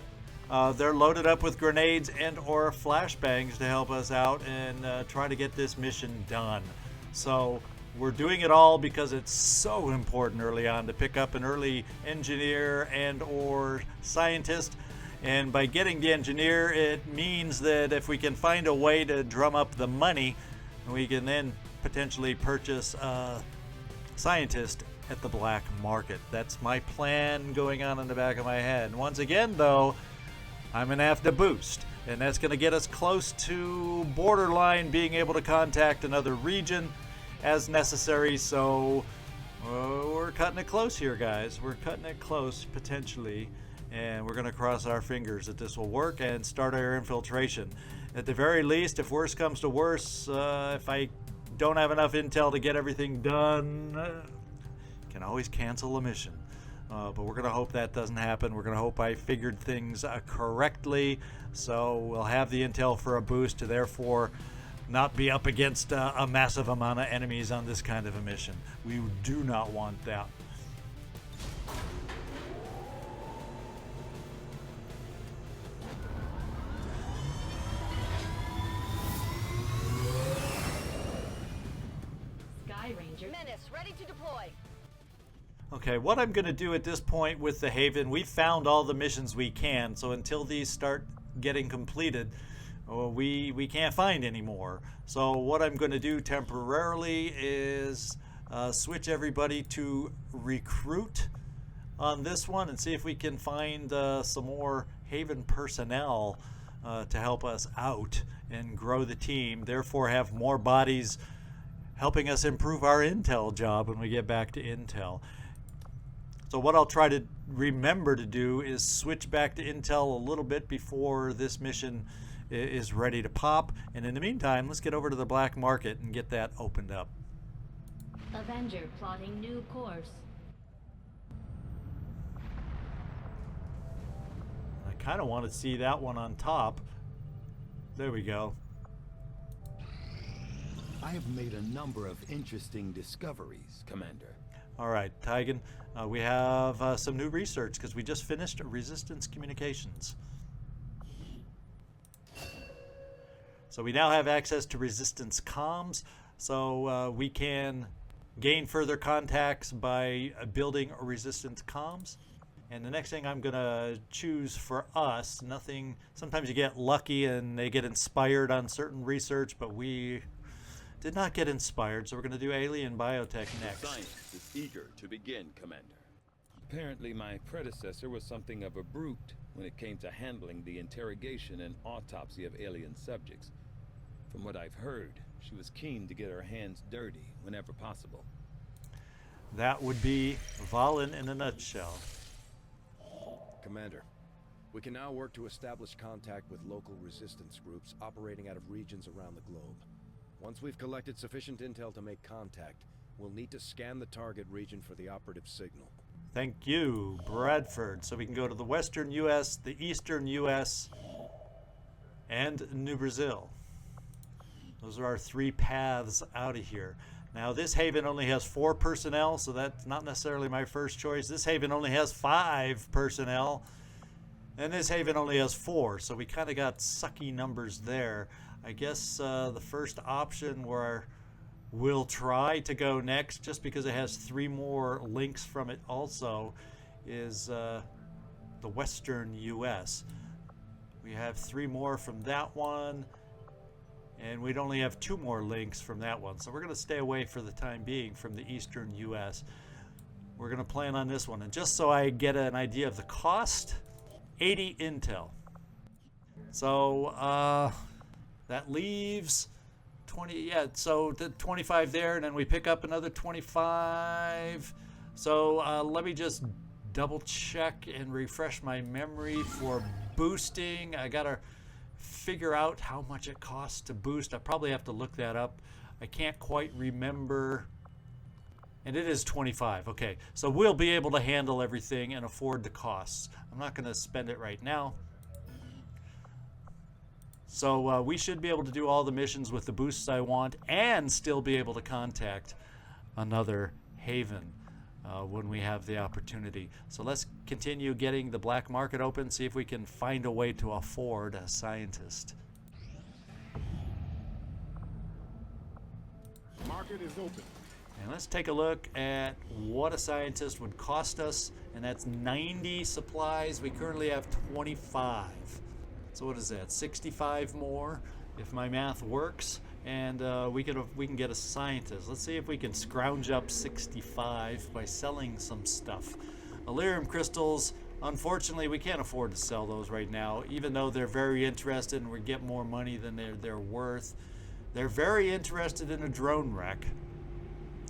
they're loaded up with grenades and or flashbangs to help us out and try to get this mission done. So we're doing it all because it's so important early on to pick up an early engineer and or scientist. And by getting the engineer, it means that if we can find a way to drum up the money, we can then potentially purchase a scientist at the black market. That's my plan going on in the back of my head. And once again, though, I'm going to have to boost. And that's going to get us close to borderline being able to contact another region as necessary. So we're cutting it close here, guys. We're cutting it close, potentially. And we're going to cross our fingers that this will work and start our infiltration. At the very least, if worse comes to worse, if I don't have enough intel to get everything done, can always cancel a mission. But we're going to hope that doesn't happen. We're going to hope I figured things correctly. So we'll have the intel for a boost to therefore not be up against a massive amount of enemies on this kind of a mission. We do not want that. Menace, ready to deploy. Okay, what I'm going to do at this point with the Haven, we've found all the missions we can, so until these start getting completed, we can't find any more. So what I'm going to do temporarily is switch everybody to recruit on this one and see if we can find some more Haven personnel to help us out and grow the team, therefore have more bodies helping us improve our intel job when we get back to intel. So what I'll try to remember to do is switch back to intel a little bit before this mission is ready to pop. And in the meantime, let's get over to the black market and get that opened up. Avenger plotting new course. I kind of want to see that one on top. There we go. I have made a number of interesting discoveries, Commander. All right, Tygan, we have some new research because we just finished resistance communications. So we now have access to resistance comms, so we can gain further contacts by building resistance comms. And the next thing I'm going to choose for us, nothing, sometimes you get lucky and they get inspired on certain research, but we did not get inspired, so we're going to do alien biotech next. Science is eager to begin, Commander. Apparently my predecessor was something of a brute when it came to handling the interrogation and autopsy of alien subjects. From what I've heard, she was keen to get her hands dirty whenever possible. That would be Valen in a nutshell. Commander, we can now work to establish contact with local resistance groups operating out of regions around the globe. Once we've collected sufficient intel to make contact, we'll need to scan the target region for the operative signal. Thank you, Bradford. So we can go to the western U.S., the eastern U.S., and New Brazil. Those are our 3 paths out of here. Now, this Haven only has 4 personnel, so that's not necessarily my first choice. This Haven only has 5 personnel, and this Haven only has 4, so we kind of got sucky numbers there. I guess the first option where we'll try to go next, just because it has 3 more links from it also, is the western U.S. We have 3 more from that one, and we'd only have 2 more links from that one. So we're going to stay away for the time being from the eastern U.S. We're going to plan on this one. And just so I get an idea of the cost, 80 intel. So that leaves 20, yeah, so the 25 there, and then we pick up another 25. So let me just double check and refresh my memory for boosting. I gotta figure out how much it costs to boost. I probably have to look that up. I can't quite remember. And it is 25. Okay, so we'll be able to handle everything and afford the costs. I'm not going to spend it right now. So we should be able to do all the missions with the boosts I want and still be able to contact another haven when we have the opportunity. So let's continue getting the black market open, see if we can find a way to afford a scientist. Market is open. And let's take a look at what a scientist would cost us, and that's 90 supplies. We currently have 25. So what is that? 65 more, if my math works, and we can get a scientist. Let's see if we can scrounge up 65 by selling some stuff. Elerium crystals, unfortunately, we can't afford to sell those right now, even though they're very interested and we get more money than they're worth. They're very interested in a drone wreck.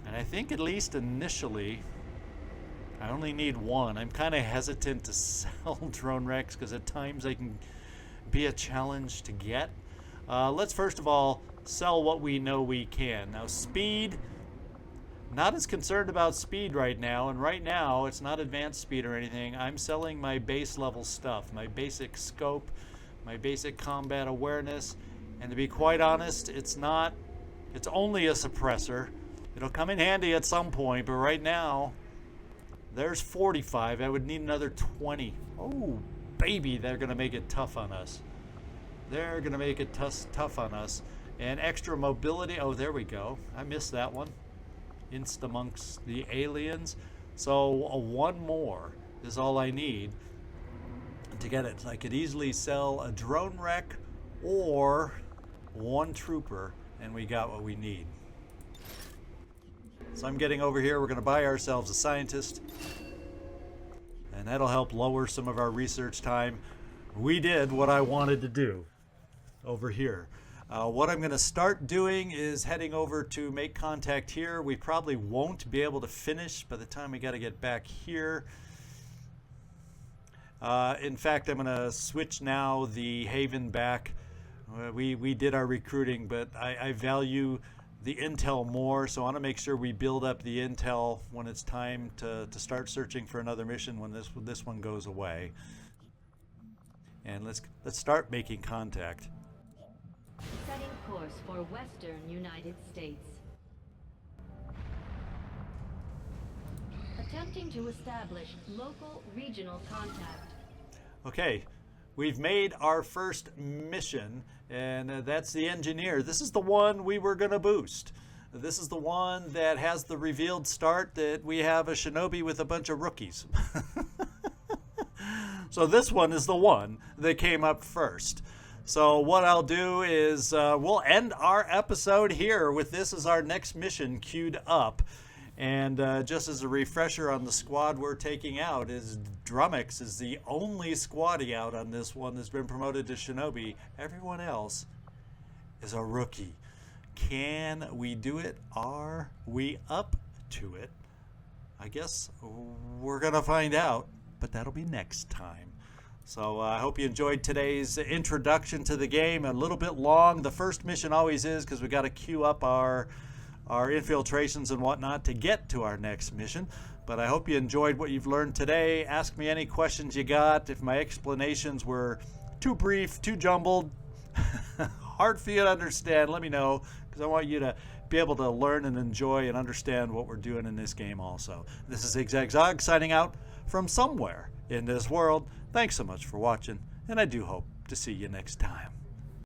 And I think at least initially, I only need one. I'm kind of hesitant to sell drone wrecks because at times they can be a challenge to get. Let's first of all sell what we know we can. Now speed, not as concerned about speed right now. And right now, it's not advanced speed or anything. I'm selling my base level stuff, my basic scope, my basic combat awareness. And to be quite honest, it's only a suppressor. It'll come in handy at some point, but right now, there's 45. I would need another 20. Oh, baby, they're going to make it tough on us. They're going to make it tough on us. And extra mobility. Oh, there we go. I missed that one. Inst amongst the aliens. So one more is all I need to get it. I could easily sell a drone wreck or one trooper, and we got what we need. So I'm getting over here. We're going to buy ourselves a scientist, and that'll help lower some of our research time. We did what I wanted to do over here. What I'm going to start doing is heading over to make contact here. We probably won't be able to finish by the time we got to get back here. In fact, I'm going to switch now the haven back. We did our recruiting, but I value the intel more, so I want to make sure we build up the intel when it's time to start searching for another mission when this one goes away. And let's start making contact. Setting course for Western United States. Attempting to establish local regional contact. Okay, we've made our first mission, and that's the engineer. This is the one we were going to boost. This is the one that has the revealed start that we have a shinobi with a bunch of rookies. So this one is the one that came up first. So what I'll do is we'll end our episode here with this as our next mission queued up. And just as a refresher on the squad we're taking out, is Drumix is the only squaddy out on this one that's been promoted to Shinobi. Everyone else is a rookie. Can we do it? Are we up to it? I guess we're going to find out, but that'll be next time. So I hope you enjoyed today's introduction to the game. A little bit long. The first mission always is because we got to queue up our infiltrations and whatnot to get to our next mission. But I hope you enjoyed what you've learned today. Ask me any questions you got. If my explanations were too brief, too jumbled, hard for you to understand, let me know, because I want you to be able to learn and enjoy and understand what we're doing in this game also. This is ZigZagZog signing out from somewhere in this world. Thanks so much for watching, and I do hope to see you next time.